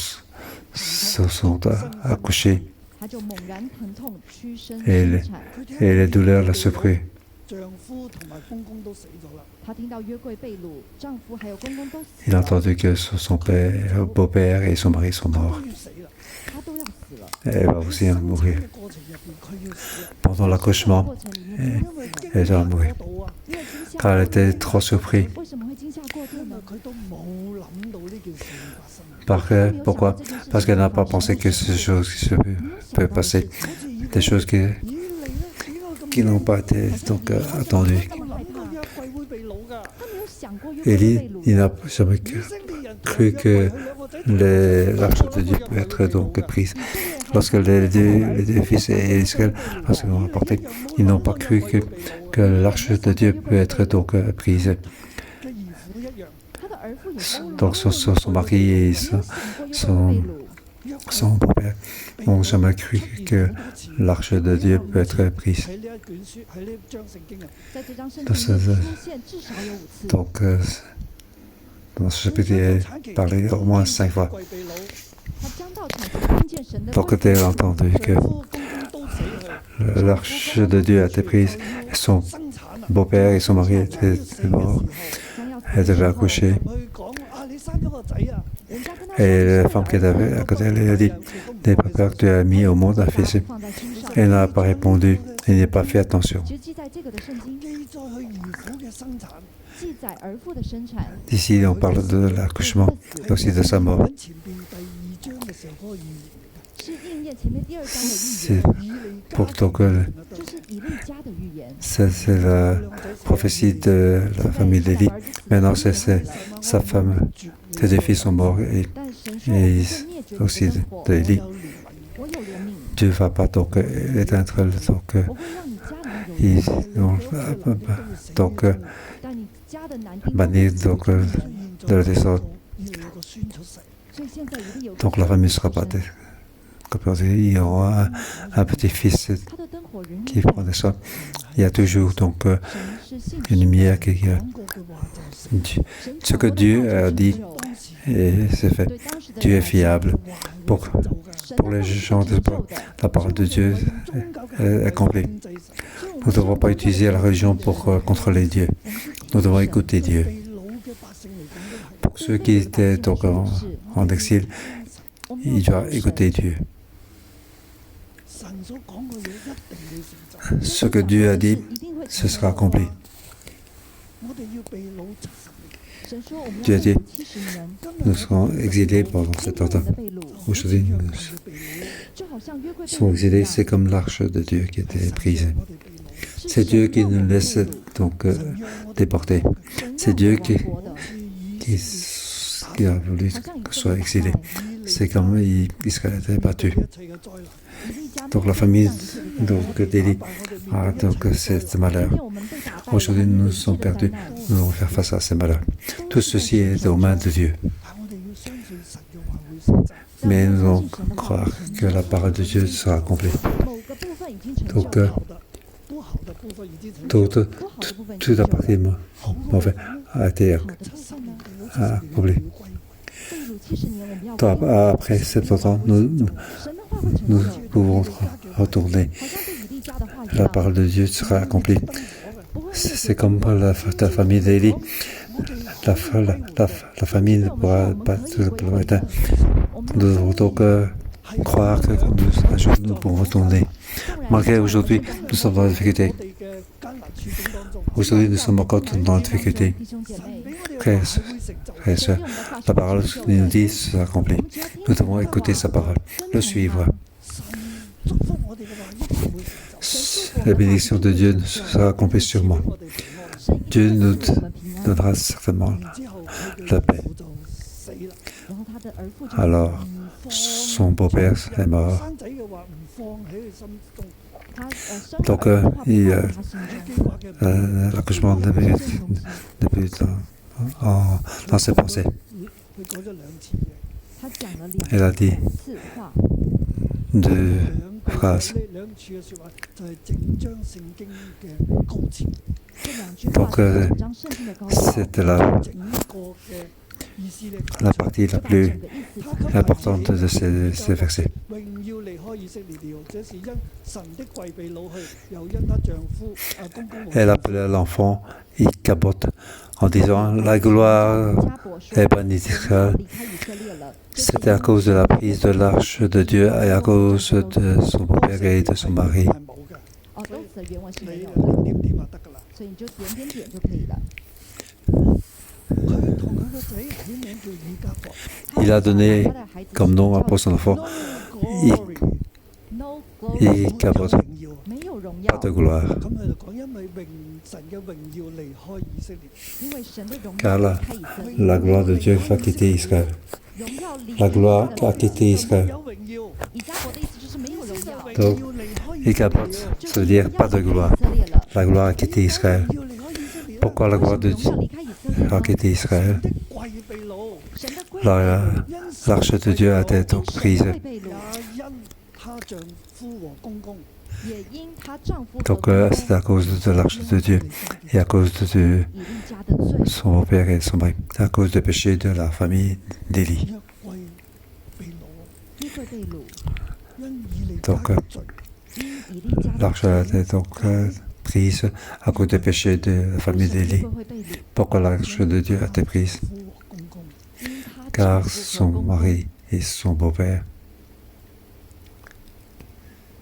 se sont accouchés 她就猛然疼痛屈身 et 生 les, 產。 佢聽 et les 到 douleurs la surprirent. 丈夫同埋公公都死咗啦，她聽到約櫃被擄，丈夫還有公公都死 Il a 了， entendu que son père, beau-père et son mari sont 佢 morts. 都要死啦。她都要死了。 Elle va aussi en mourir. 嘅過程入邊，佢要死啦， Pendant l'accouchement, 過程裡面， 因為驚 elle va mourir. 過度啊， 因為驚嚇 Car elle 過 était 度 trop surprise. 為什麼會驚嚇過度因為呢？佢都冇諗到呢件事會發生。 Pourquoi? Parce qu'elle n'a pas pensé que ces choses peuvent passer. Des choses qui 以利咧點解咁 n'ont pas été donc attendues. 冇諗到約櫃會被擄㗎？他沒有想過約櫃會 Élie, 被擄 il n'a jamais 以色列人 cru que l'arche de Dieu peut être donc prise. Lorsque les deux fils et Israël ont rapporté, ils n'ont pas cru que l'arche de Dieu peut être donc prise. 嘅兒婦一樣，他的兒婦也是 Donc son mari et 沒有想過約櫃會被擄。約 son beau-père n'ont jamais cru que l'arche de Dieu peut être prise. 喺呢一卷書，喺呢一章聖經啊，在這張聖經 Donc, 裡面出現至少有5次。 Donc dans ce chapitre, il est parlé au moins 5 fois. 櫃被擄，他將到產期聽見神的 Donc 話 elle a entendu que 丈夫公公都死去， l'arche de Dieu a été prise, et son 生產啊， beau-père et son mari étaient 死嘅 morts. 時候， 將要死 Elle 的 devait 時候， accoucher. 佢講啊，你生咗個仔啊， 人家跟他 Et 說 la femme qui était à côté, elle lui a dit, n'aie pas peur, tu as mis au monde un fils. 放在心上。 Elle n'a pas répondu, elle n'a pas fait attention. 其實記在這個的聖經，記載佢兒婦嘅生產，記載兒婦的生產， Ici, on parle de l'accouchement et aussi de sa mort. 喺前邊第2章嘅時候嗰個預言嚟嘅。是应验前面第2章的预 C'est 言， pour donc, 就是以利家的预言。 c'est la prophétie de la famille d'Élie. Maintenant, c'est sa femme. Ses 2 fils sont morts et 但神说 et 我会灭绝 aussi 你的火， d'Élie. 我有怜悯， Dieu ne va pas donc éteindre donc, 我会让你迦南有怜 il, 悯， donc 但你家的男丁都 bannir 不 donc 出 de 現咗 la descendance. 以利個孫出世， 所以現在一定有 Donc la famille ne sera pas il y aura un petit-fils 他的灯火仍 qui 然 prend des soins. Il y a toujours donc 神是信 une 实 lumière qui 講過嘅話就成。 神 ce 講 que 過的 Dieu 話 a 就 dit 成就 et c'est fait. 對當時的 Dieu 人 est 來說 fiable. 話 Pour 會成就嘅。 神 pour 的 les 話是 gens 成 de 就的， la parole de Dieu 宗教嘅 est accomplie. 控制神， 所以我 Nous 們 ne devons pas utiliser la religion pour contrôler Dieu. 我們是 Nous devons 神 écouter 對 Dieu. 被擄嘅百姓嚟講都係。 Pour ceux qui étaient donc en exil, 我們要 ils doivent 聽神 écouter Dieu. 神所講嘅嘢一定會成就。 Ce que Dieu a dit, 一定會 ce 成 sera 就 accompli. 我哋要被擄70年，神說我們 Dieu 要 a dit, 被擄70年， nous serons exilés pendant 今 7 ans. 天我們的被擄 Aujourd'hui, 約 nous 櫃要被擄， 就好像約櫃被 sommes 擄一 exilés, 樣 c'est comme l'arche de Dieu qui 係 était 神 brisée. 讓我哋被擄， 是 C'est Dieu 神 qui 讓我 nous 們 laisse 被擄 donc 神讓我哋 déportés. 神 C'est 讓 Dieu 我們 qui, 亡國的， qui a voulu 好像以 qu'on 色 soit 列 exilés. 時代 C'est comme Israël a été battu. 一切嘅災難。 以利家 Donc 沒 la 有 famille 向以色列 donc d'Élie 但係我哋面 a 對一 donc 切嘅 ce 災難 malheur. 今天我們被打敗了， Aujourd'hui, 我們 nous 面 sommes 對的災 perdus. 難 Nous devons faire face à ces malheurs. Tout ceci est aux mains de Dieu. 但我哋要相信神嘅話會成就。 Mais nous devons croire que la parole de Dieu sera accomplie. 某個部分已經成就 Donc, 了，好的，不好的部分已經成就。 tout, 不好的部分已 toute 經 la 成就 partie 了， mauvais a été 好的部分呢？ accomplie. 被擄70年，我們要 Donc, 歸回 après 70 ans, nous 神的話會成 nous 就， pouvons retourner. 好像對以利家的話一 La 樣， parole de Dieu sera accomplie. 不會滅 C'est 絕 comme la famille d'Élie. La famille ne pourra pas tout le matin. 我們 Nous devons donc croire que un jour nous pourrons retourner. Malgré aujourd'hui, nous sommes dans la difficulté. 我哋嘅艱難處境當中， Aujourd'hui, nous sommes encore dans la difficulté. 弟兄姐 神 妹， 俾我哋嘅 Frères 話係會成就。 et 神 sœurs, 用的話 la parole 是成就 nous 的 dit sera accomplie. Nous devons écouter sa parole, le suivre. 神祝福我哋嘅話一定會成就。 La bénédiction de Dieu sera accomplie sûrement. 我哋平安。 神一 Dieu 定 nous 會賜我們平安。 donnera certainement 之後佢 la 嘅 paix. 父就死啦。然後他的兒婦就 Alors, 唔放 son beau-père est mort. 生仔嘅話唔放喺佢心中，他生 Donc, 兒子的話不 il, 放在他心中， 經過嘅 l'accouchement n'est plus dans ses pensées. 佢講咗2次嘢。他講了 Elle a dit 次話， deux 兩 phrases. 呢兩處嘅説話就係整章聖經嘅高潮，這兩句話 Donc, 是整章聖經的高潮， C'était la 整個嘅意思咧。 partie la 把整 plus 個意思 importante de ces versets. 榮耀離開以色列了，這是因神的櫃被擄去，又因她丈夫公公和 Elle appelait l'enfant Ichabod en disant la gloire 加伯說 est bannie d'Israël. 離開以色列了，這是 C'était à cause de la prise de l'arche de Dieu et à cause de son beau-père et de son mari. 係冇嘅，哦，動詞的原文是沒你有的，點點就得㗎啦。所以你就點點點就可以了。佢同佢個仔起名叫以加博 Il a donné 他的孩子 comme nom pour son enfant No Ichabod, 榮耀。沒有榮 pas 耀 de，gloire. 咁佢就講，因為神嘅榮耀離開以色列，因為神的榮 Car 耀 la, 離開以色列， la gloire de Dieu va quitter Israël. 榮耀離 La 開 gloire 以色 a 列 quitté Israël. 有榮耀，以加伯的意思就是沒有榮耀， Donc, 榮耀離開以色 Ichabod, 列， ça veut dire pas de gloire. 以色列了， La gloire a quitté Israël. 榮耀離開以色列， Pourquoi la gloire de 榮 Dieu 耀離開以色列 a 呢？ quitté Israël? 的櫃被擄，神的歸 L'arche de Dieu a été donc 神 prise. 會被擄，也因她丈夫和公公，也因她丈夫和 Donc 公公 c'est à cause de l'arche de Dieu et à cause de 以利家的罪， son beau-père et son mari. C'est à cause du péché de la famille d'Élie. 約櫃被擄，約櫃被擄，因以利家 Donc 嘅罪，因以利家的 l'arche a été donc prise à cause du péché de la famille 神約 d'Élie. 櫃會被擄， Pourquoi l'arche de Dieu a été prise? 夫和公公，因她丈 Car 夫和 son 公公 mari et son beau-père.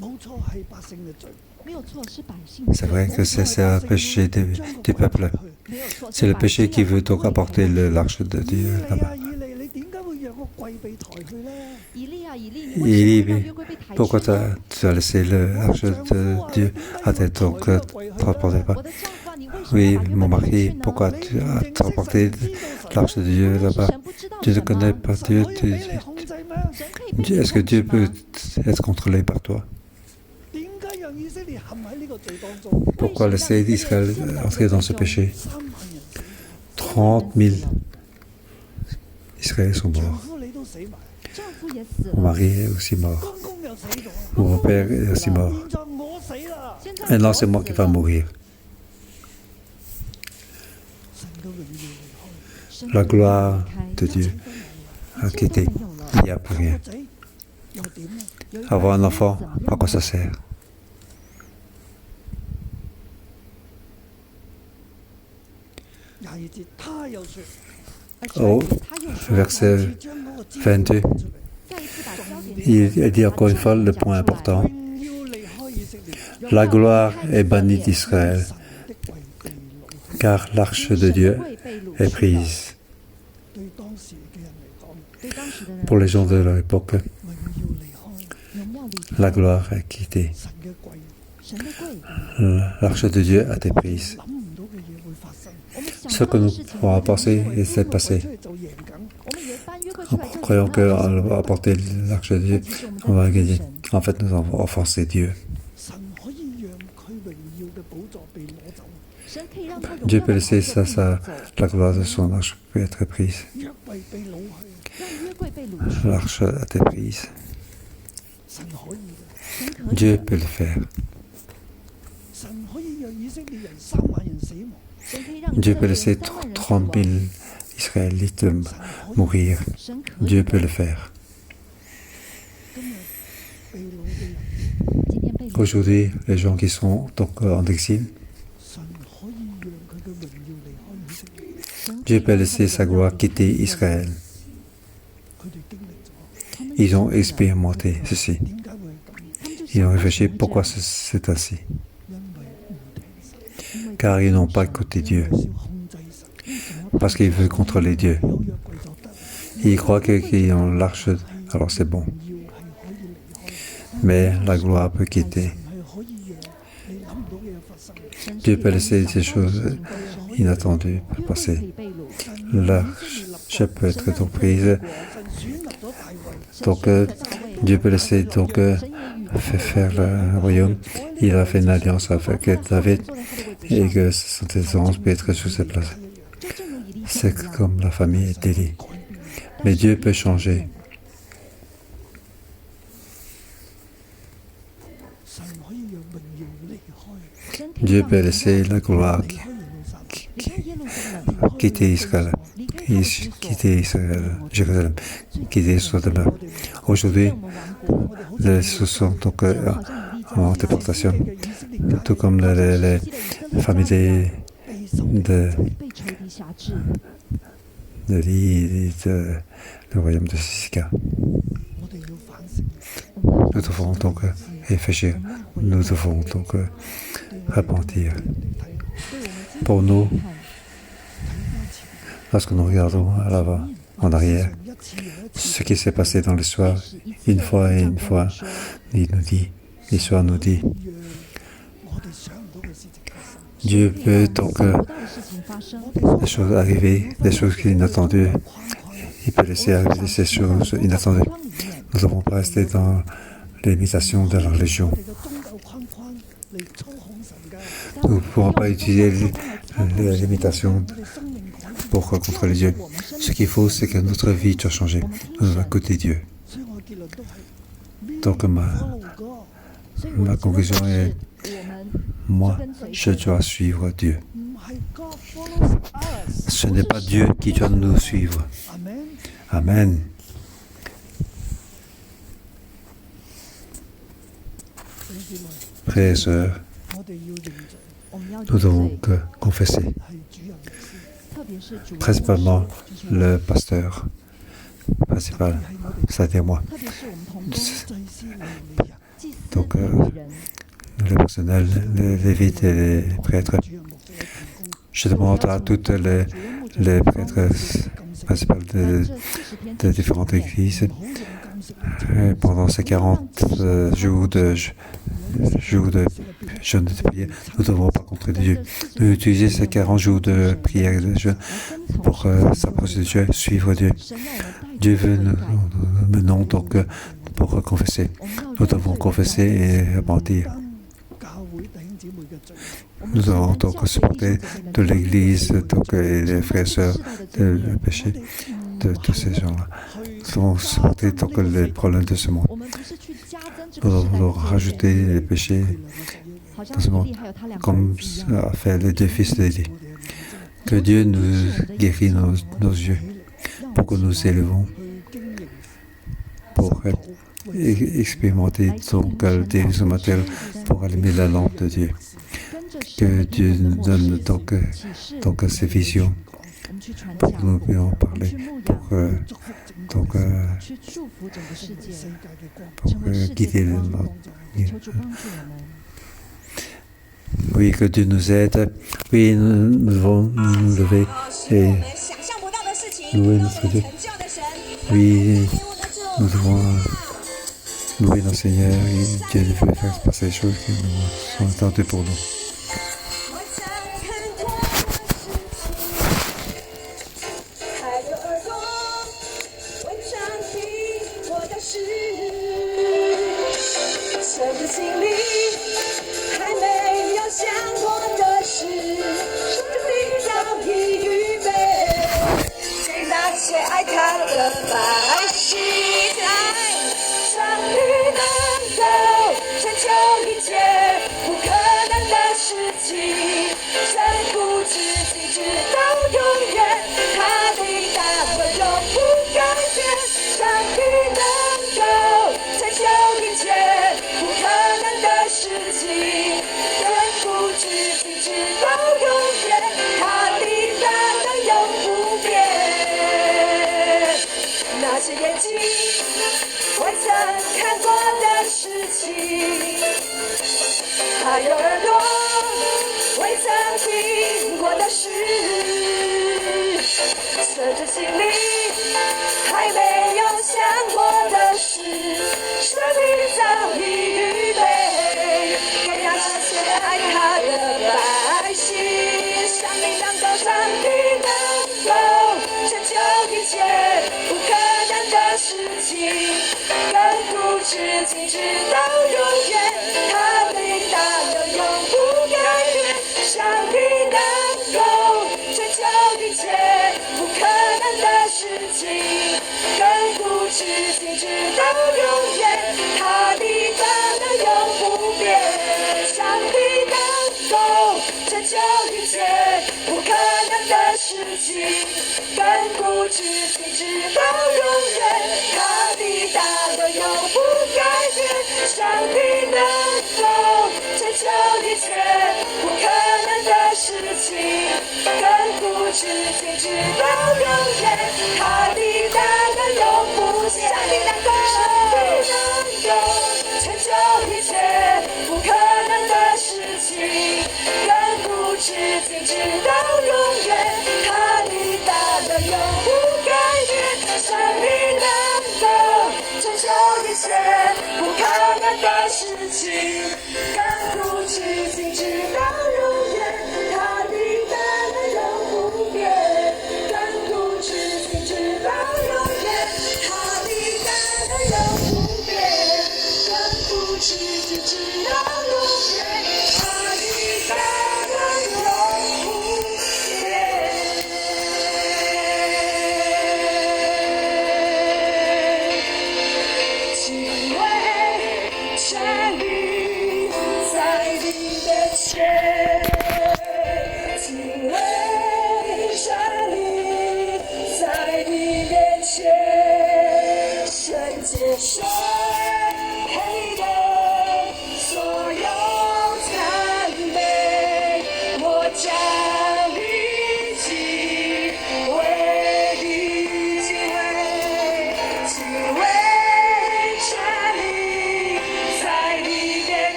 冇錯係百姓嘅罪。沒有錯，是百姓的 C'est 罪， vrai que c'est un péché du peuple. 沒有錯， C'est le péché qui veut donc 百姓 apporter l'arche de Dieu 以利 là-bas. 啊，以利，你點解會讓個櫃被抬去咧？以利啊，以利，你 Il 为什么 dit, 会让约柜被抬 pourquoi 去呢？ tu as laissé l'arche de Dieu à tes donc transporté pas? 我的丈夫啊，你为什么 Oui, 要把约 mon 柜抬 mari, 去呢？ pourquoi tu as transporté l'arche de Dieu 认识 là-bas? 神不知道 Tu ne 神 connais 吗？ pas 神 Dieu, 可以俾你控制咩？ 神可以被你 Est-ce que 控制 Dieu peut 吗？ être contrôlé par toi? 點解讓以色列陷喺呢個罪當中？ Pourquoi laisser Israël entrer dans ce péché? 3萬人死， 30 000 Israéliens sont 丈 morts. 夫你都死埋， 丈夫也死 Mon 了， mari est aussi mort. 公公又死咗， Mon père est aussi mort. 現在我死啦！ 现在 Maintenant, 我 c'est moi 死 qui vais 了 mourir. 神嘅榮耀離開， 神 La 的 gloire 离开 de Dieu 一切都冇啦， a quitté. 没有了。 Il n'y a plus 有 rien. 個仔又點咧？ 有一个 Avoir un 儿子 enfant, 怎么 à 样 quoi 呢 ça sert? 22節，他又說： Oh, 他又说， verset 再將嗰個焦 22. 點講出嚟， 再一次把焦點 Il dit encore une fois le point important. 榮耀離開以色列， La gloire est bannie d'Israël, 神的櫃被擄去。 car l'arche de Dieu est prise. 對當時嘅人嚟講， 对当時的人 Pour les gens de l'époque, 榮耀離開，榮耀離開 la gloire est quittée. 神嘅櫃，神的櫃， L'arche de Dieu a été prise. 諗唔到嘅嘢會發生。我們想 Ce 不 que 到的 nous 事情 pourrons 會 penser 發生 et s'est 出 passé. 嚟就贏緊，我們以為搬約櫃 En 出來就 croyant 贏了 qu'on va apporter l'arche de Dieu, 其實 on 我 va 們在 gagner. 神 En fait, nous avons offensé Dieu. 神可以讓佢榮耀嘅寶座被攞走， 神可以讓他榮 Dieu 耀 peut 的 laisser 寶座 ça, 被 ça, 拿走， la gloire de son arche peut être prise. 約櫃被擄去，讓約櫃被擄去。 L'arche a été prise. 神可以嘅，神可以 Dieu 的 peut le faire. 神可以讓以色列人3萬人死亡， 神可以讓以 Dieu 色 peut 列 laisser 人3萬人死 30 亡 000 Israélites 神可以 mourir. 神可以 Dieu 的 peut le faire. 今日被擄嘅人，今天被擄 Aujourd'hui, les gens qui sont donc en exil, 神可以讓佢嘅榮耀離開以色列，神可以 Dieu peut 讓他 laisser 的 sa 榮耀 gloire 離開 quitter 以色列 Israël. 佢哋經歷咗，他們 Ils ont 經歷了 expérimenté ceci. 點解會係咁？他們就 Ils 想 ont 為 réfléchi 什麼這 pourquoi 樣 c'est ainsi. 因為唔聽神，因為 Car ils n'ont pas 神 écouté 因 Dieu. 為想控制神， Parce qu'ils veulent contrôler Dieu. 有約櫃就得， Ils croient qu'ils ont l'arche, alors c'est bon. 榮耀係可以離開。 Mais la gloire peut 神 quitter. 係可以讓你諗唔到嘅嘢發生。 神 Dieu 是 peut 讓你 laisser 想 ces 到的 choses 事情發生 inattendues 約櫃 passer. 可以被擄 L'arche peut être donc prise. 神選立咗大衛， Donc, 神選了大衛 Dieu peut laisser donc 神也與 faire le royaume. Il a fait une alliance avec David 坐在他的位置 et 上 que son descendance peut être sur cette place. 就正如以利亞 C'est 一樣 comme la famille d'Élie. 改變。 Mais Dieu peut changer. 神可以讓榮耀離開，神可以 Dieu 讓 peut 榮耀 laisser la gloire 離開耶路撒冷，離開耶路撒冷 quitter Israël, 離開他的居所 quitter Israël, Jérusalem, quitter Sodome. Aujourd'hui, 讓我們亡國 les ce sont donc 這樣好像以利這樣 en 一樣 déportation, 嘅以色列家 tout comme les 熟悉的以色列 familles 家 被受 de 被仇敵轄制， Li et de le royaume de Sisika. 我哋要反省， 我們 Nous devons donc réfléchir. Nous devons donc repentir. 人哋睇 Pour nous, 看 lorsque nous regardons à l'avant, en arrière, 一次又一次 ce qui s'est passé dans l'histoire, 是一次 une fois et 又一 une 次 fois, 說 il nous dit, l'histoire nous dit, 讓我哋想唔到嘅事情發生。 Dieu 可以 peut 讓我們 donc 想不到的事情發生 des choses arriver, des choses inattendues. Il peut laisser arriver ces choses 在 inattendues. 框裡面 Nous ne devons pas rester dans l'imitation de la religion. 我哋嘅宗教框框嚟操控神㗎。 Nous ne pourrons pas utiliser l'imitation 我哋生命改變， pour contrôler Dieu. Ce qu'il faut, c'est que notre vie doit changer. Nous devons écouter Dieu. 所以我嘅結論都係 Donc ma follow God， 所以我的 Ma 結論 conclusion 是 est, 我們 moi, je dois suivre Dieu. 唔係 God follows us。 Ce n'est pas Dieu qui doit nous suivre. Amen。 Amen. 弟兄姊妹， Frères et sœurs, 我哋要認罪，我們要 nous 認 devons 罪， que confesser. 係主任牧師，特別是主任 Principalement le pasteur principal, 係我哋 c'est-à-dire moi. 特別是我們同工、祭司利未人，祭司、 Donc, 利未人， Le personnel, les lévites et les prêtres. 主任牧師嘅同工， Je demande à tous les prêtres principaux de différentes églises. Pendant ces 40 jours de jeûne et de prière, nous ne devons pas contrer Dieu. Nous utiliser ces 40 jours de prière et de jeûne pour s'approcher de Dieu, suivre Dieu. Dieu veut nous menons donc pour confesser. Nous devons confesser et mentir. Nous devons donc supporter de l'Église et les frères et sœurs le péché de tous ces gens-là. Nous devons supporter donc les problèmes de ce monde. Nous devons rajouter les péchés dans ce monde, comme a fait les deux fils d'Élie. Que Dieu nous guérisse nos yeux pour que nous élevons, pour expérimenter donc le guérison matériel, pour allumer la lampe de Dieu. Que Dieu nous donne donc ces visions pour que nous puissions parler, pour guider le monde. Oui, que Dieu nous aide. Oui, nous devons nous lever et louer notre Dieu. Oui, nous devons louer notre Seigneur et Dieu veut faire passer des choses qui nous sont attendues pour nous.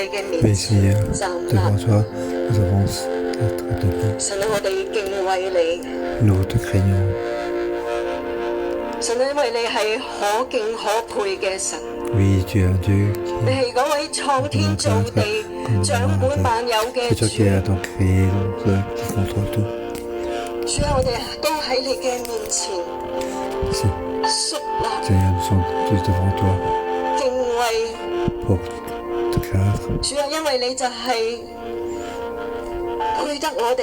嘅面 Oui, 前 Seigneur, 站 devant 立。 toi, nous avons être debout. 神啊，我哋敬畏你。 Nous te craignons. 神啊，因為你係可敬可佩嘅神， Oui, tu es un Dieu 你係嗰位創天造地、掌管萬有嘅 c'est toi 主。 qui as donc créé, qui contrôle tout. 主啊，我哋都喺你嘅面前 Si, 肅立 Seigneur, nous sommes tous devant toi 敬畏。 pour te craindre, 主啊，因為你就係配得我哋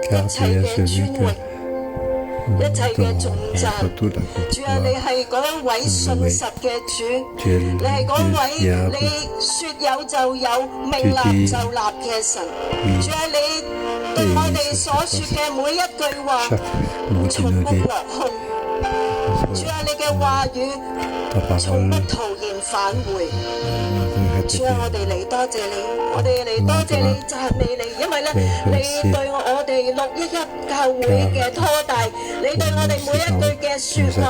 car 一 tu 切 es 嘅 celui 尊 que 榮。 nous 一切嘅頌 devons 讚 rendre toute la 主啊，你 gloire. 係嗰一位信實嘅主， Tu es 你係嗰 le 位 Dieu 你 fiable. 說有就有，命立就立嘅神。主啊，你對我哋所說嘅每一句話， Chaque mot 從 qui 不 nous dit, 落空。主啊，你嘅話語 ta 從 parole, 不徒然返回。 nous 主啊，我 répéter. 哋嚟多謝你，我哋嚟多謝你讚美你，因為咧，你對我哋611教會嘅拖大，你對我哋每一句嘅説話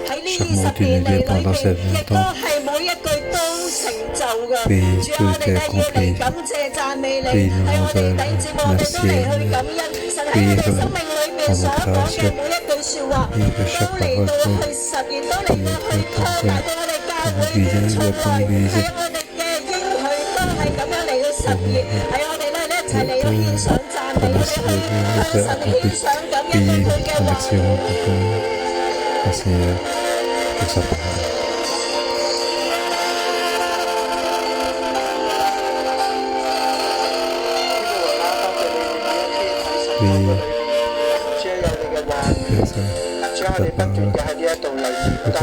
喺呢20年嚟裏邊，亦都係每一句都成就嘅。主啊，我哋咧要嚟感謝讚美你，喺我哋頂節目，我哋都嚟去感恩。神喺我哋生命裏邊所講嘅每一句説話，都嚟到去實現，都嚟到去拖大到我哋教會從來喺我哋嘅應許都係咁樣嚟到實現，喺我哋咧一齊嚟到獻上讚美，我哋去向神獻上感恩對佢嘅話。 Seigneur, pour sa parole. 主啊，有你嘅話語，主啊，我哋不斷嘅喺呢一度嚟研究，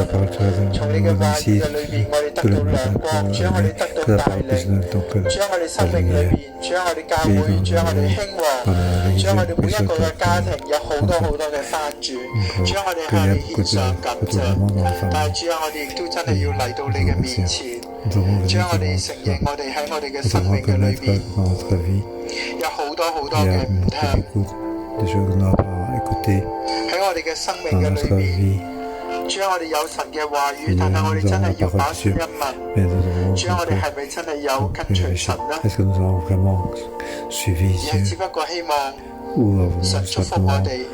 從你嘅話語嘅裏邊，我哋得到亮光，主啊，我哋得到帶領，主啊，我哋生命裏邊，主啊，我哋教會，主啊，我哋興旺，主啊，我哋每一個嘅家庭有好多好多嘅翻轉，主啊，我哋向你獻上感謝，但係主啊，我哋亦都真係要嚟到你嘅面前，主啊，我哋承認我哋喺我哋嘅生命嘅裏邊有好多好多嘅唔聽。 des choses que nous n'avons pas écoutées 喺我哋嘅生命 dans 嘅裏 notre 邊， vie. 主啊，我哋有神嘅話語， Seigneur, 但係我哋 nous 真 avons 係 la 要 parole 把 de 心 Dieu, 一問， mais nous devons 主啊，我哋 donc 係咪真係有跟隨 vérifier. 神呢？ Est-ce que nous avons vraiment suivi 而係只 Dieu 不過希望 ou avons 神祝福我 simplement 哋，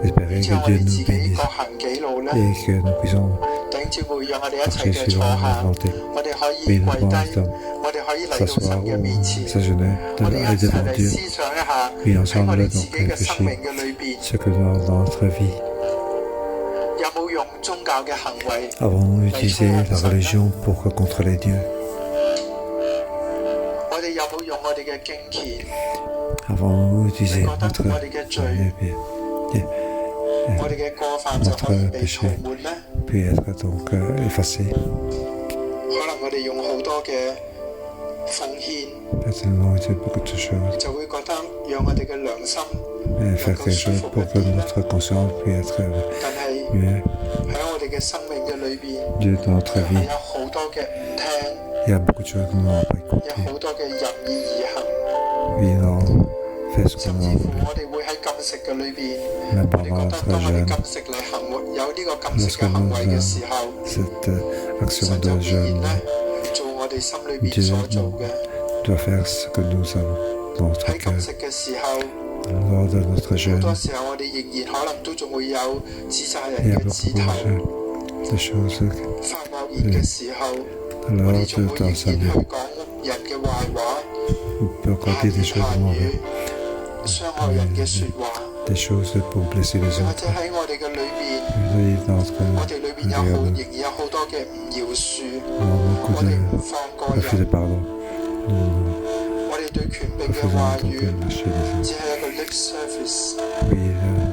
espéré 之後 que 我 Dieu 哋自 nous 己 bénisse 各行己路咧？ et que nous puissions 弟兄姊妹，讓我哋一齊 marcher 嘅坐 suivant notre 下， volonté? 我哋可以 Oui, nous 跪 pouvons 低， donc 我哋可以嚟到神 s'asseoir 嘅面前， ou s'agenouiller 我哋 aller 一齊 devant 嚟 Dieu 思想一下 et 喺我 ensemble 哋自 donc 己嘅生 réfléchir 命嘅裏邊， ce que dans notre vie 有冇用宗教嘅行為 avons utilisé la religion pour contrôler Dieu. 我哋有冇用我哋嘅敬虔？ Avons utilisé 你覺得 notre 我哋嘅罪， 我哋嘅過犯就可以被塗抹呢？ puis être donc effacé. 可能我哋用好多嘅奉獻， Peut-être nous avons utilisé beaucoup de choses. 就會覺得讓我哋嘅良心 Faire quelque chose pour que notre conscience puisse être 但係 mieux. 喺我哋嘅生命嘅裏邊， Dieu dans notre 係 vie, 有好多嘅唔聽， il y a beaucoup de choses que nous n'avons pas 有 écoutées. 好多嘅任意而行， Oui, nous avons fait ce 甚 qu'on 至 a 乎 voulu. 我哋會喺禁食嘅裏邊， Même 我哋覺 pendant 得 notre 當我哋 jeûne, 禁食嚟行為有呢個禁食 lorsque 嘅行 nous 為嘅時候， cette action 神就 de 必然 jeûne 咧做我哋心裏邊 Dieu 所做嘅。 doit faire ce que nous avons dans notre 喺 cœur. 禁食嘅時候， Lors de notre 好 jeûne, 多時候我哋仍然可能都仲會有指責 il y 人 a 嘅指 beaucoup 頭， de choses. 發惡言嘅時候，我 Alors, 哋仲會仍然 dans sa 去 vie, 講人嘅壞話， on peut encore 閒 dire des 言 choses 閒語 mauvaises,、傷害人嘅説話， des choses pour blesser les 或 autres. 者喺我哋嘅裏面， Et dans 我 notre 哋裏邊有好 regard, 仍然有好多嘅唔饒恕， nous avons 我 beaucoup 哋 de 唔放過 refus de 人， pardon. Nous 我哋對權柄嘅 refusons 話 donc 語 de lâcher les 只 autres. 係一個 lip service， Oui,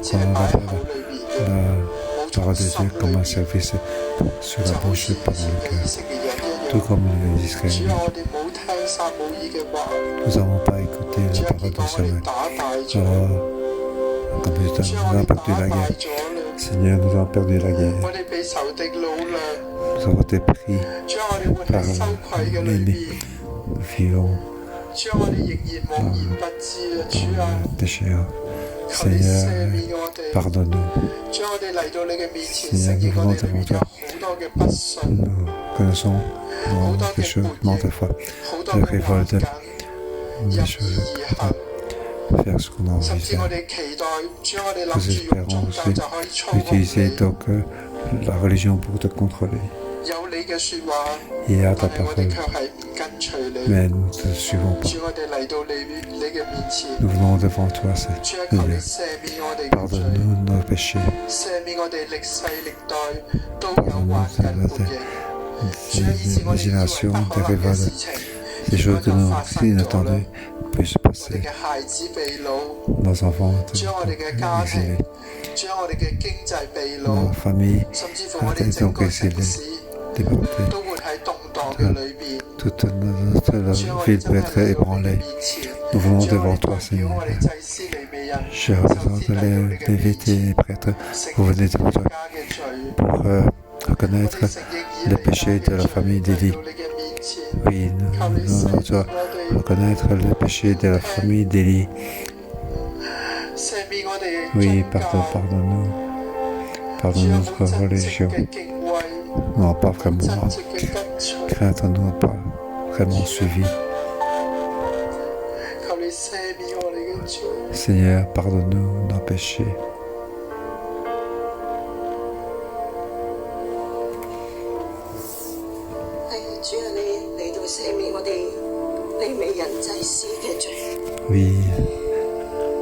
只係 prendre 擺 la 喺口裏邊嘅， parole 冇從 de 心 Dieu 裏 comme un 邊。 service sur 就 la 好 bouche 似 et 以 pas dans 前 le 嘅 cœur. 以色列人一 Tout 樣， comme les 主 Israéliens. 啊，我哋冇聽撒母耳嘅話， Nous n'avons pas écouté 主 la 啊， parole 結果 de 我哋 Samuel. 打敗咗， Comme résultat, 主啊， nous 我 avons 哋打 perdu la 敗 guerre. 咗啦， Seigneur, nous avons perdu la 我 guerre. 哋被仇敵擄掠， Nous avons été pris 主啊，我哋活喺羞愧嘅裏邊， Nous vivons 主啊，我哋仍然茫然不知啊，主啊， pécheurs. 求你赦 Seigneur, 免我哋， pardonne-nous. 主啊，我哋嚟到你嘅面前， Seigneur, 承認 nous 我哋 venons 裏面 devant 有 toi. 好多嘅不信， Nous reconnaissons nos péchés, manque de foi, de révolte, des choses, de faire ce qu'on a envie de faire. Nous espérons aussi utiliser donc la religion pour te contrôler. Il y a ta parole, mais nous ne te suivons pas. Nous venons devant toi, Seigneur. Pardonne-nous nos péchés. Pardonne-nous des générations, des révoltes, des choses que nous inattendues puissent se passer. Nos enfants exilés, nos familles donc exilées, déportées. Toute notre vie peut être ébranlée. Nous venons devant toi, Seigneur. Je représente les lévites et les prêtres. Vous venez devant toi pour reconnaître les péchés de la famille d'Élie. Oui, nous devons reconnaître les péchés de la famille d'Élie. Oui, pardonne-nous. Pardonne notre religion. Nous n'avons pas vraiment crainte, nous n'avons pas vraiment suivi. Seigneur, pardonne-nous nos péchés. Oui,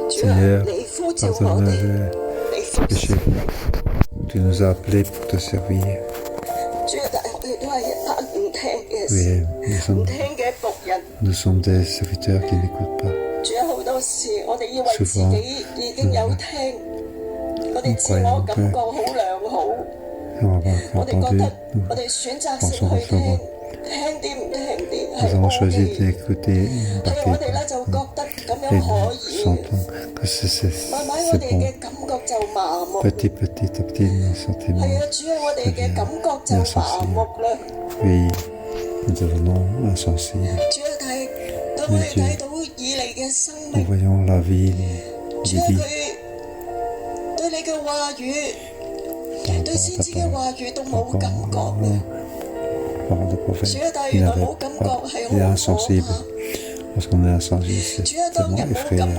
Seigneur, pardonne-nous les péchés. Tu nous as appelés pour te servir. Oui, nous sommes des serviteurs qui n'écoutent pas. Souvent, nous croyons qu'on va entendu, nous pensons souvent. Nous avons choisi d'écouter une partie et nous sentons que c'est bon. Petit à petit, nos sentiments deviennent insensibles. Oui, nous devenons insensibles. Mais Dieu, nous voyons la vie d'Élie. Parole de prophète, il est insensible. Lorsqu'on est insensible, c'est tellement effrayant.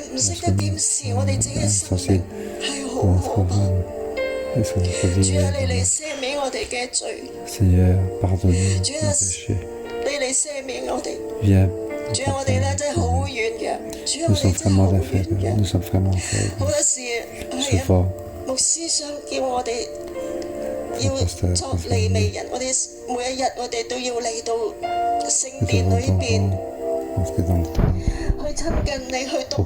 Lorsqu'on est insensible, est-ce qu'on peut dire Seigneur, pardonne-nous nos péchés. Viens. Nous sommes vraiment faibles. Nous sommes vraiment faibles. Souvent, nous devons entrer dans le temps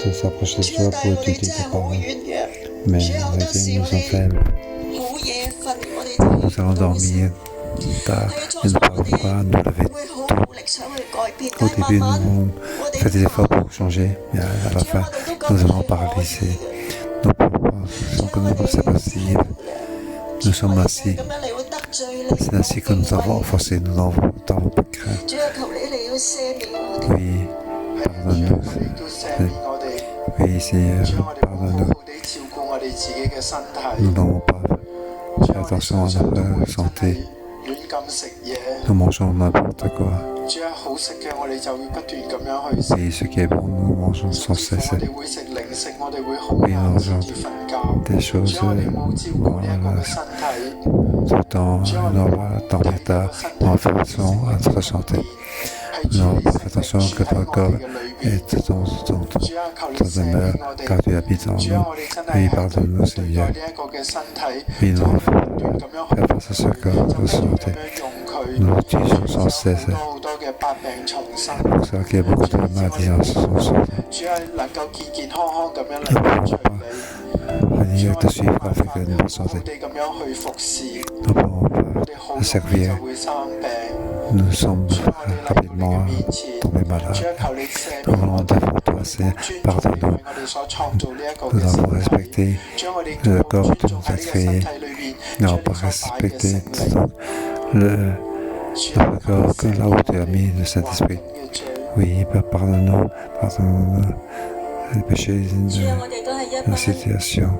pour s'approcher de toi, pour étudier ta parole. Mais nous sommes faibles. Nous allons dormir tard et nous ne parlons pas nous lever tôt. Au début, nous avons fait des efforts pour changer, mais à la fin, nous allons paralyser. Nous pensons que nous sommes pas possible. Nous sommes assis. C'est ainsi que nous avons offensé, nous n'avons pas de crainte. Oui, pardonne-nous. Oui, Seigneur, pardonne-nous. Nous n'avons pas fait attention à notre santé. Nous mangeons n'importe quoi. Et ce qui est bon, nous mangeons sans cesse. Oui, nous mangeons des choses tout le temps. Nous avons dormir tard. Nous avons fait attention à notre santé. Nous avons fait attention que ton corps est ton demeure, car tu habites en nous. Oui, pardonne-nous, Seigneur. Oui, nous avons fait face à ce corps de santé. Nous l'utilisons sans cesse. C'est pour ça qu'il y a beaucoup de maladies en ce sens. Nous ne pouvons pas venir te suivre avec une bonne santé. Nous ne pouvons pas te servir. Nous sommes rapidement tombés malades. Nous voulons devant toi, Seigneur, pardonne-nous. Nous avons respecté le corps que tu nous as créé. Nous n'avons pas respecté le corps que là où tu as mis le Saint-Esprit. Oui, pardonne-nous les péchés de la situation.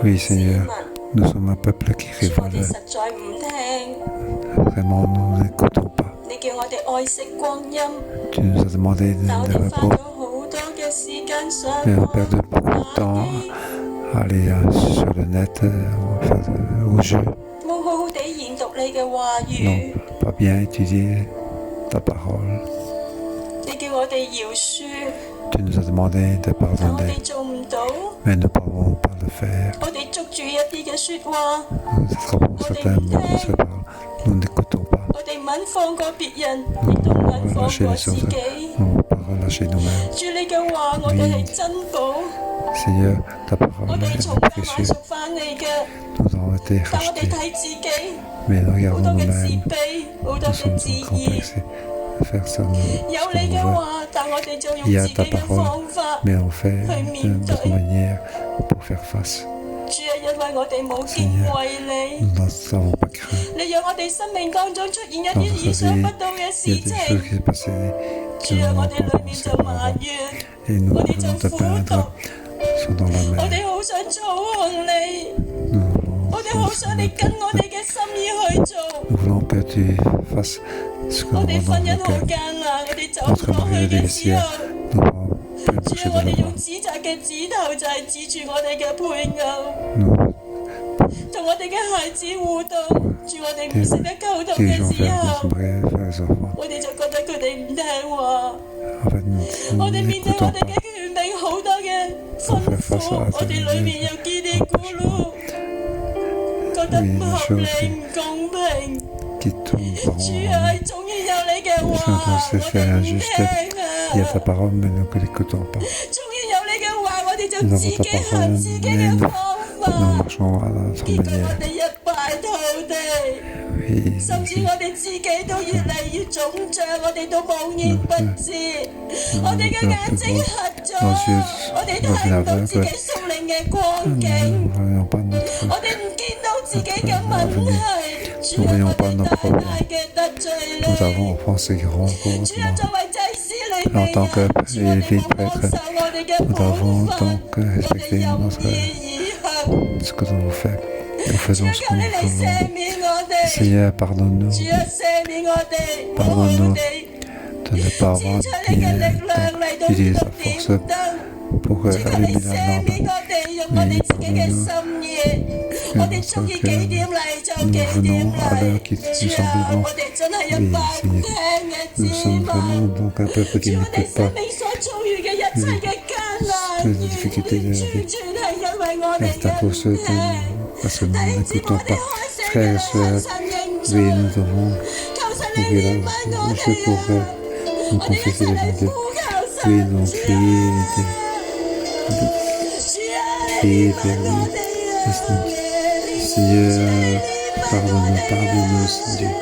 Oui, Seigneur, Nous sommes un peuple qui 主我哋 révole. 實在唔聽， Vraiment, nous n'écoutons pas. 你叫我哋愛惜光陰， Tu nous as demandé 但我 de 哋花 repos, 咗好多嘅時間上 mais on 網 perd beaucoup de temps à aller sur le net, au jeu. 冇好好地研讀你嘅話語， Non, pas bien étudier ta parole. 你叫我哋饒恕， Tu nous as demandé de 但我 pardonner, 哋做唔到， mais nous ne pouvons pas le faire. 我哋捉住一啲嘅説話， Nous attrapons certains mots de ce parole. Nous n'écoutons pas. 我哋唔肯放過別人，亦都唔肯放 Lâcher 過 les 自 autres. 己。 On ne va pas relâcher nous-mêmes. 主你嘅話，我哋係珍寶， Seigneur, ta 我 parole 哋 est 從來買 précieuse. 贖翻嚟嘅， Nous avons été 但我哋 rachetés. 睇自己， Mais 好 regardons 多嘅自 nous-mêmes. 卑，好多 Nous 嘅 sommes 自義。 complexés. Faire ça, nous 有 sommes 你嘅 mauvais. 話，但我哋就用 Il y a 自己 ta 嘅 parole, 方法。 mais on fait de notre manière pour faire face. 主啊，因為我哋冇敬畏你， Nous n'en savons pas craint. 你讓我哋生命當中出現一 Dans 啲 notre 意想 vie, 不到嘅 il y 事 a des choses 情。 qui s'est passé 主 que 啊， nous 我 n'avons 哋 pas 裏面 pensé 就 auparavant. 埋怨， Et nous 我哋就 venons te 苦 plaindre, 毒， sont dans la 我 mer. 哋好想操控你， Nous 我哋好想你跟我哋嘅心意去做。 voulons que tu fasses ce que 我 nous 哋 voulons 婚 dans 姻 nos 好 cœurs. 艱難，我哋走唔 Notre 落去 mariage est 嘅時 difficile. 候， Nous ne pouvons plus 主 marcher 啊，我 de 哋 l'avant. 用指責嘅指頭就係指住我哋嘅配偶。 Nous 同我哋嘅孩子互動，住我哋唔識得溝通嘅 dirigeons 時 vers 候， notre frère et enfants. 我哋就覺得佢哋唔聽話。 En fait, nous 我哋面對我 n'écoutons 哋 pas. 嘅權柄好多嘅吩咐，我哋裏面有嘰哩咕嚕，覺得唔合理、唔公平。 Qui tombent par 主 en 啊，終於有你嘅話，我哋唔聽 Il y a 啊！ ta parole, mais nous ne l'écoutons pas. 終於有你嘅話，我哋就 Nous 自 avons 己 ta 行 parole, 自己 mais 嘅 nous 方 nous 法， marchons à notre 結果我 manière. 哋一敗塗地。 Et 甚至我哋自己都越嚟越腫脹，我哋都無言不知。我哋嘅眼睛黑咗，我哋睇唔到自己屬靈嘅光景， nous ne voyons pas notre 我哋唔見到自己嘅問題。主啊， voyons 我 pas 哋 nos 大 problèmes. 大嘅得罪 Nous 你。 avons offensé grand 主啊， contre 作為祭司你 En 未 tant que 有，主我哋 élevé 冇放 prêtre, 手我哋嘅 nous 本 avons 分， donc 我哋 respecté 任 notre, 意而行。 ce que nous devons faire. Nous 主 faisons 啊， ce 求 que 你 nous 嚟 faisons. 赦免我哋。 Seigneur, pardonne-nous 主啊，赦免我哋，唔好 Pardonne-nous 地 de ne pas 展 avoir 出你嘅力 bien 量嚟到 utiliser 呢 sa 個點 force 燈。 pour 主求你 allumer la 赦免 lampe. 我哋，用我哋自己嘅心意。我哋中意幾點嚟就幾點 Nous venons à 嚟 l'heure qui。主 nous 啊， semble bon. 我哋真係一 Oui, 班唔 Seigneur. 聽嘅 Nous 子 sommes 民。 vraiment donc un peuple qui 主，我哋 n'écoute 生 pas 命所遭遇嘅一切嘅艱難，完 difficultés de la 全 vie. 全係因為我哋 C'est à 嘅 cause 唔 de 聽。 parce que 弟 nous 兄姊妹， n'écoutons 我哋 pas. 開聲 Frères et 嘅 sœurs, 向神認 oui, 罪， nous devons 求神你 ouvrir 憐憫我 le jeu 哋 pour 啊！ nous 我哋一 confesser 齊 les 嚟 Dieu. 呼求 Oui, 神 nous 主啊！ crier, 主啊，你憐憫我哋啊！ Seigneur, pardonne-nous, pardonne-nous, Seigneur.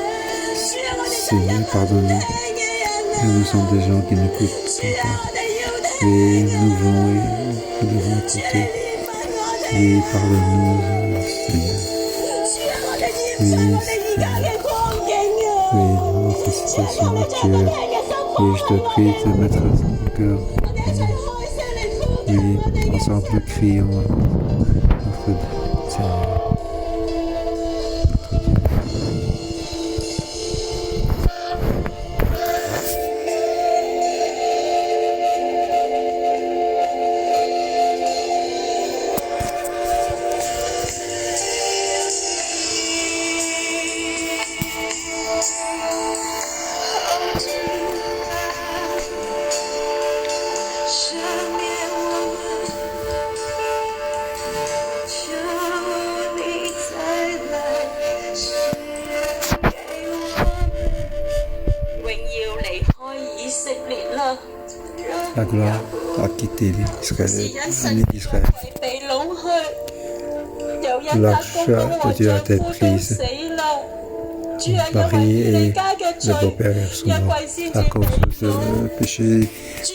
主啊，我哋就係 Seigneur, 一個唔 pardonne-nous. 聽嘅人 Nous 啊！ sommes des gens qui n'écoutent 主啊， pas. 我哋要聽 Et 啊！ nous devons 主啊， écouter. 你憐憫我哋 Oui, 啊！ pardonne-nous, Seigneur. 主啊，我哋驗晒我哋而家嘅光景啊！ Oui, notre situation 我哋將 actuelle. 不聽嘅心 Et 放 je 喺 te 我 prie 哋 de mettre ton cœur. 我哋一齊開聲嚟呼求 Oui, 我哋嘅 ensemble, crions notre Seigneur. La gloire a quitté l'Israël, l'année d'Israël. L'achat de Dieu a été prise. Marie et le beau-père sont morts à cause du péché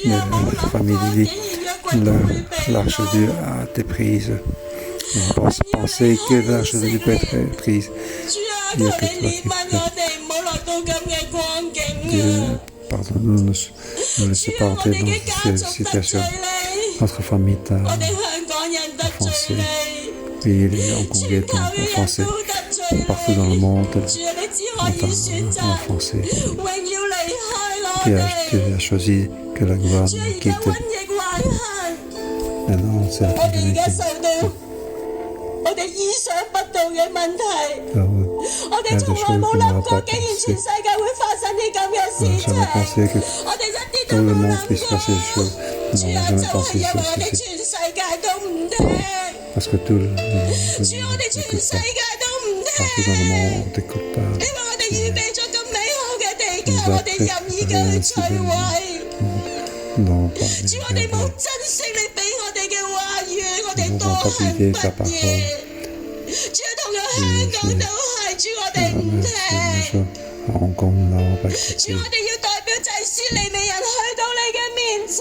de la famille. L'arche de Dieu a été prise. On pensait que l'arche de Dieu peut être prise. Il n'y a que toi qui peux. Dieu, pardonne-nous, ne laissez pas entrer dans cette situation. Notre famille t'a offensé. Oui, les Hongkongais en français, partout dans le monde, en français. Tu as choisi que la gloire nous quitte. Maintenant, c'est la pandémie qui nous 我哋意想不到嘅問題，我哋 plein de 從 choses 來 que 冇 nous 諗 n'avons 過， pas 竟然 pensé. 全世界會發生啲咁嘅 On n'a 事 jamais 情。 pensé que 我哋一啲都 dans 冇 le monde 諗 puisse 過， passer des choses. 主 Nous 啊， n'avons 就 jamais 係 pensé 因為 que 我 ça 哋 se fait. 全世界都唔聽， Parce que tout le monde 主啊，我哋全 n'écoute 世 pas. 界都唔 Partout 聽。 dans le monde, on n'écoute pas. 因為我哋預備咗咁美好嘅地界， Nous 我 a 哋任意嘅去摧毀。 n'avons pas 主，我哋冇珍惜你俾我哋嘅話語，我哋 Nous 多 n'avons pas 行 guidé 不 ta 義 parole.。主啊，同樣香港都係，主我哋唔聽。 À Hong Kong, nous n'avons pas 主， écouté. 我哋要代表祭司利未人去到你嘅面前，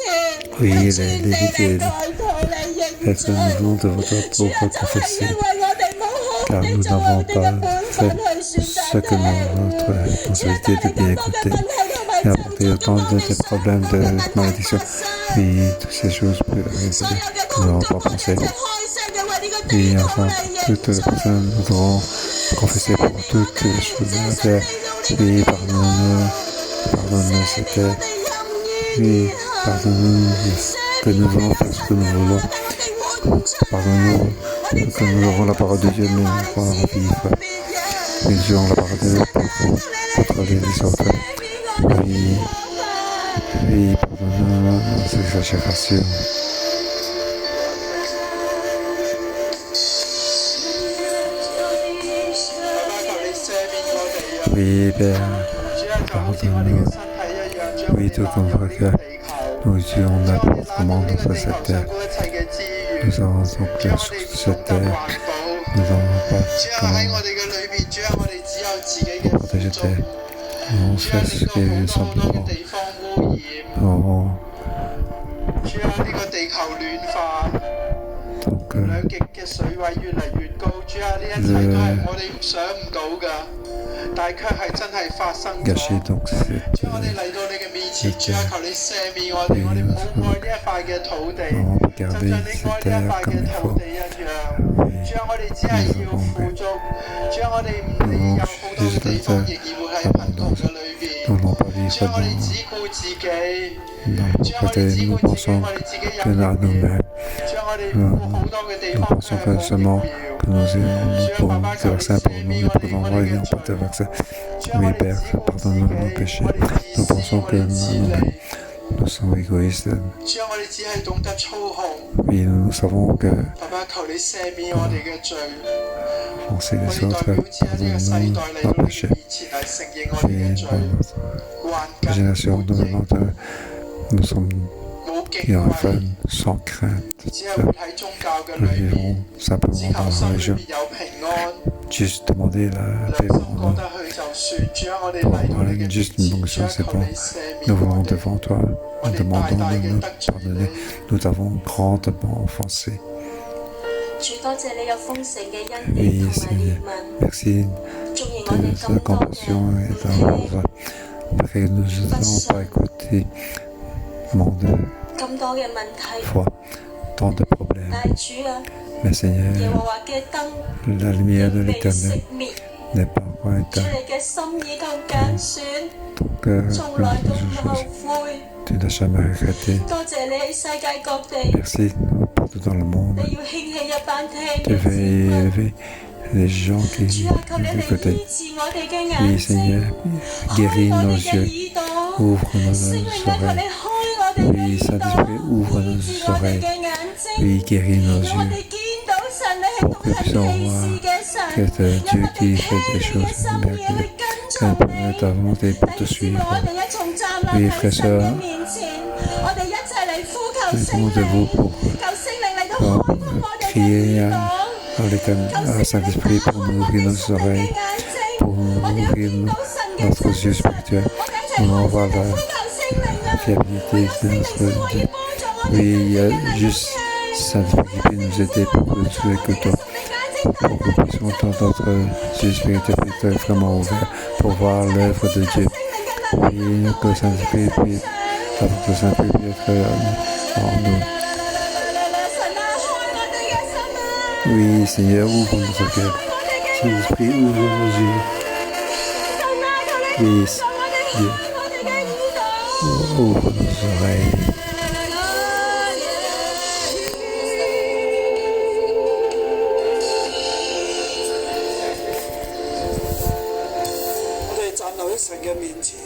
Oui, 向 les 全地嚟代禱你認 Est-ce que nous 罪。 venons de votre 主啊， pauvre 就係 confesser? 因為我哋冇好 Car 地 nous 做我 n'avons 哋嘅本 pas 分 fait 去選 ce 擇 que 你。 notre 主啊， responsabilité 帶 de 嚟 bien 咁多嘅 écouter 問題同埋 et 咒 apporter 詛， autant 咁我 de 哋 problèmes 所有嘅 de 問題 malédiction. 發生。 Oui, toutes ces choses peuvent arriver 所有嘅 que nous 痛 n'avons 苦， pas 我哋 pensé. 一齊開聲嘅為呢個地 Oui, 土 enfin, 嚟認 toutes les 罪。 personnes, nous devons confesser pour toutes les choses à faire. Oui, pardonne-nous, c'était. Oui, pardonne-nous que nous voulons faire ce que nous voulons. Pardonne-nous que nous avons la parole de Dieu, mais nous ne pouvons pas vivre. Nous utilisons la parole de Dieu pour contrôler les autres. Oui, oui, pardonne-nous ces exagérations. Oui, Père, pardonne-nous. Oui, tout comme frère, nous utilisons n'importe comment dans cette terre. Nous avons donc la source de cette terre. Nous n'avons pas comment protéger terre. On fait ce qui est simplement. Oh. Donc, 兩極嘅水位越嚟越高，主啊！呢一切都係我哋想唔到㗎，但係卻係真係發生咗。 gâcher donc 主啊！我哋嚟到你嘅面前，主啊！求你赦免我哋，我哋冇愛呢一塊嘅土地，就像你愛呢一塊嘅土地一樣。主啊！我哋只係要富足，主啊！我哋唔理有好多嘅地方仍然會喺貧窮嘅裏邊。 nous n'allons pas vivre 主啊！我哋只顧自己。 dans le côté, nous pensons que là, nous-mêmes, nous pensons que seulement que nous pouvons des vaccins pour nous, et pour l'endroit, ils n'ont pas de vaccin. Oui, Père, pardonne-nous nos péchés. Nous pensons que nous sommes égoïstes. Oui, nous savons que penser les autres, pardonne-nous nos péchés. Et la génération de nous sommes enfin sans crainte. Nous vivons simplement dans la région. Juste demander la paix pour nous. Pour juste une fonction, c'est bon. Nous venons devant toi en demandant de nous pardonner. Nous avons grandement offensé. Oui, Seigneur, merci de sa compassion et d'amour. Malgré que nous n'avons pas écouté de fois, tant de problèmes. Mais Seigneur, la lumière de l'Éternel n'est pas encore éteinte. Ton cœur, tu n'as jamais regretté. Merci partout dans le monde. Tu fais élever les gens qui écoutaient. Oui, Seigneur, guéris nos yeux, ouvre nos oreilles. Oui, Saint-Esprit, ouvre nos oreilles. Oui, guéris nos yeux. Pour que nous puissions voir que c'est Dieu qui fait des choses merveilleuses. Qu'elle permet ta volonté pour te suivre. Oui, frères et sœurs, nous sommes de vous pour crier à Saint-Esprit pour nous ouvrir nos oreilles, pour nous ouvrir notre yeux spirituel, pour nous voir la fiabilité de notre Dieu. Oui, il y a juste Saint-Esprit qui peut nous aider pour que nous écoutons, pour que nous puissions entendre notre yeux spirituel vraiment ouvert pour voir l'œuvre de Dieu. Oui, que Saint-Esprit puisse être en nous. Oui, Seigneur, ouvre notre cœur. Saint-Esprit, ouvre nos yeux. Oui, Dieu, ouvre nos oreilles. 我哋站立喺神嘅面前，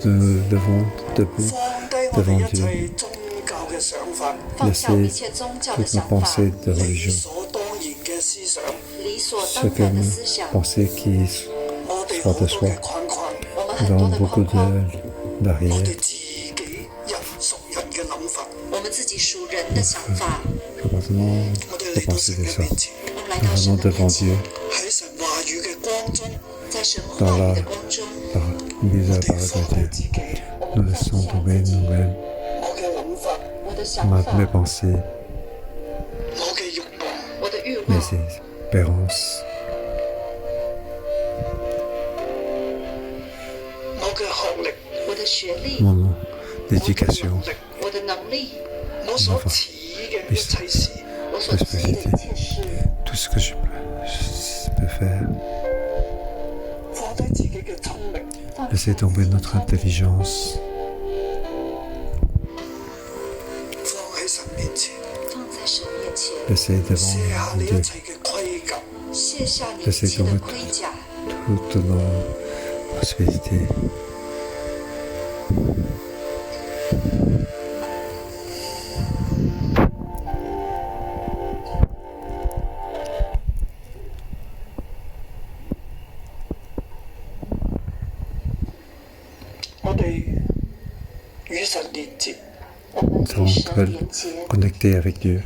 Nous devons debout 放低我 devant 哋一 Dieu, 切宗教嘅想法， 放下一 laisser 切宗教的 toutes nos 想法， pensées de 理 religion, 所當然嘅思想， 理所 ce 當 que 然的 nous 思想。 pensons qui 我哋好 soit de 多 soi. 嘅框框，我們 Nous 很多 avons 的 beaucoup 框框， de 我 barrières. 哋自己人屬人嘅諗法， 我們自己屬人的想法。 Comportement 我哋 de 嚟到 penser 神 de 嘅 ça. 面前， 我們來 Nous 到神 venons 的面 devant 前， Dieu 喺神話語嘅光中，在神話語的光中， par mise 我 à 哋 part 放 de 低 Dieu. 自己， Nous laissons tomber nous-mêmes, 我嘅諗法，我的想法， mes pensées, 我嘅慾望，我的慾 mes 望， espérances, 我嘅學歷，我的學歷， mon 我嘅 éducation, 能力， 我的能力，我所似嘅一切事，我所知的一切事， tout ce que je peux faire. 放低自己嘅聰明， Laissez tomber notre intelligence, 放喺神面前，放在神面前， laissez 卸下 devant 你一 Dieu 切嘅盔甲，卸下你一切的盔甲， toutes nos possibilités. 我哋與神連接，我們 Nous 與 avons 神 être 連結， connectés avec Dieu.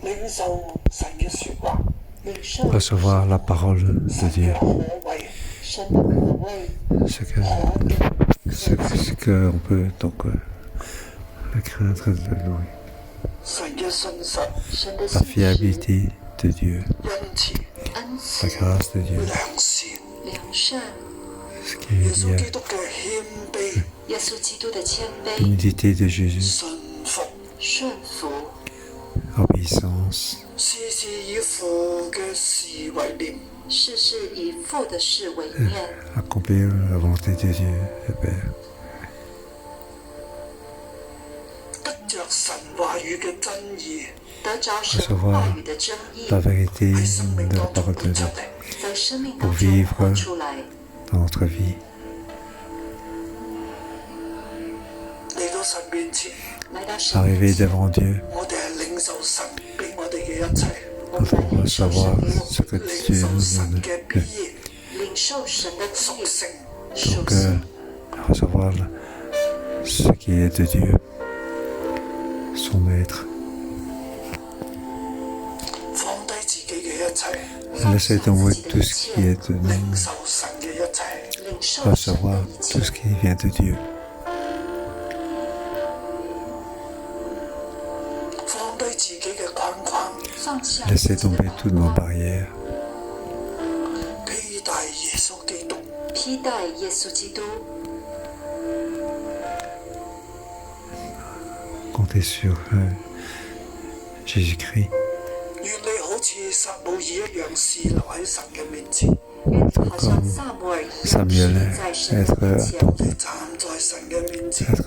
領受神嘅説話，領受 Recevoir la parole de 神嘅 Dieu. 可畏， 神的可畏， Ce qu'on peut donc le craindre de louer. 神嘅信實、神的 La 信實、 fiabilité de Dieu, 恩慈、恩慈 la、grâce de Dieu, 良善，良善， ce qui 耶 est 穌 bien, 基督嘅謙卑、耶穌基督的謙卑、 l'humilité de Jésus, 信服，順服， obéissance, 事事以父嘅事為念，事事以父的事為念， accomplir la volonté de Dieu, le Père. 得着神話語嘅真義，得着神話語的真義， La vérité 喺生命 de la 當中 parole 活 de 出 Dieu 嚟。在生命當中活出來。 dans notre vie. 嚟到神面前，來到神面 Arriver 前， devant Dieu, 我哋係領受神俾我哋嘅一切， nous devons savoir ce que 領 Dieu 受 nous 神 donne. 嘅必然領受神的屬屬性，屬 Donc, 性， recevoir ce qui est de Dieu, son maître. 放低自己嘅一切， Laissez tomber tout ce qui est de 領 nous, 受神嘅一切。領受神的 recevoir 一 tout 切 ce，qui vient de Dieu. 放低自己嘅框框，放下 Laissez 自己的 tomber 框 toutes nos 框， barrières. 披戴耶穌基督，披戴耶穌基督， Comptez sur Jésus-Christ. 願你好似撒母耳一樣侍留喺神嘅面前，願你好像撒母耳一樣 Samuel 侍在神 être 的面前， attendu, 站在神嘅面前， être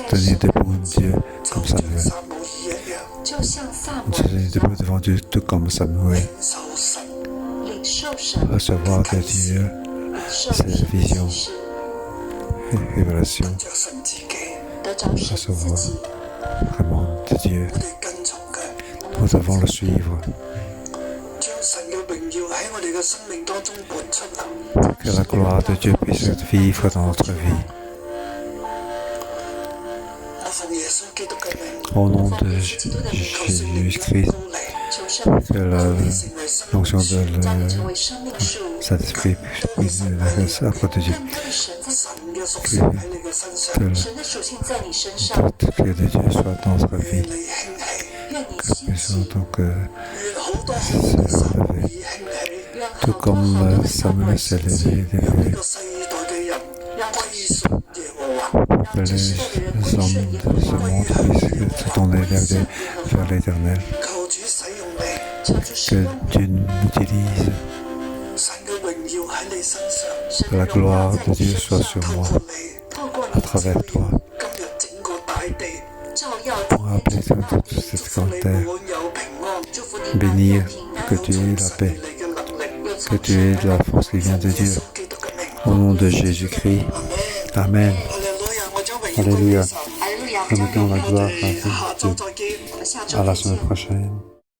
tenu debout Dieu 就 comme 像 Samuel. 撒母耳一樣，就像撒母 Tenu 耳一 debout 樣， devant Dieu, tout comme Samuel. 領受神，領受神， Recevoir de Dieu 領受 ses 神的 visions, 啟示， révélations, 着神自己，得着神自己， vraiment de Dieu. 我哋跟從嘅， Nous devons le suivre. 將神嘅榮耀喺我哋嘅生命當中活出嚟。 Que la gloire de Dieu puisse vivre dans notre vie. 我奉耶穌基督嘅名， Au nom de 求聖靈 Jésus-Christ, 高嚟，求聖靈 que 讓你成為生命 l'onction 樹， de 將你成為生命樹， Saint-Esprit puisse apporter Dieu. 更多的神在 神嘅屬性喺你嘅身上， Que 神的屬性在你身上， toute clé de Dieu soit dans notre 願 vie. 你興起，願你興 Nous sommes 起， donc 願好多好嘅撒母耳興起，願 tout 好多好 comme 多的撒母耳 Samuel s'est 興起， levé 讓呢 des 個世代嘅人歸順耶和華。que les hommes se montrent et se tournent vers l'Éternel. 求主使用你， Que Dieu m'utilise, 神嘅榮耀喺你身上， que la gloire de Dieu soit sur 透 moi, 過你， à travers toi, 今日整個大地 pour rappeler toute cette grande 你 terre. 滿有平安， Bénir que tu aies la paix, 你嘅能力， que tu aies la force qui vient de Dieu. 基督嘅名。 Au nom de Jésus-Christ. Amen. 哈利路亞，我將榮耀歸俾 Alléluia. 神。 Nous mettons la gloire à 下週 Dieu. 再見。 À la semaine prochaine.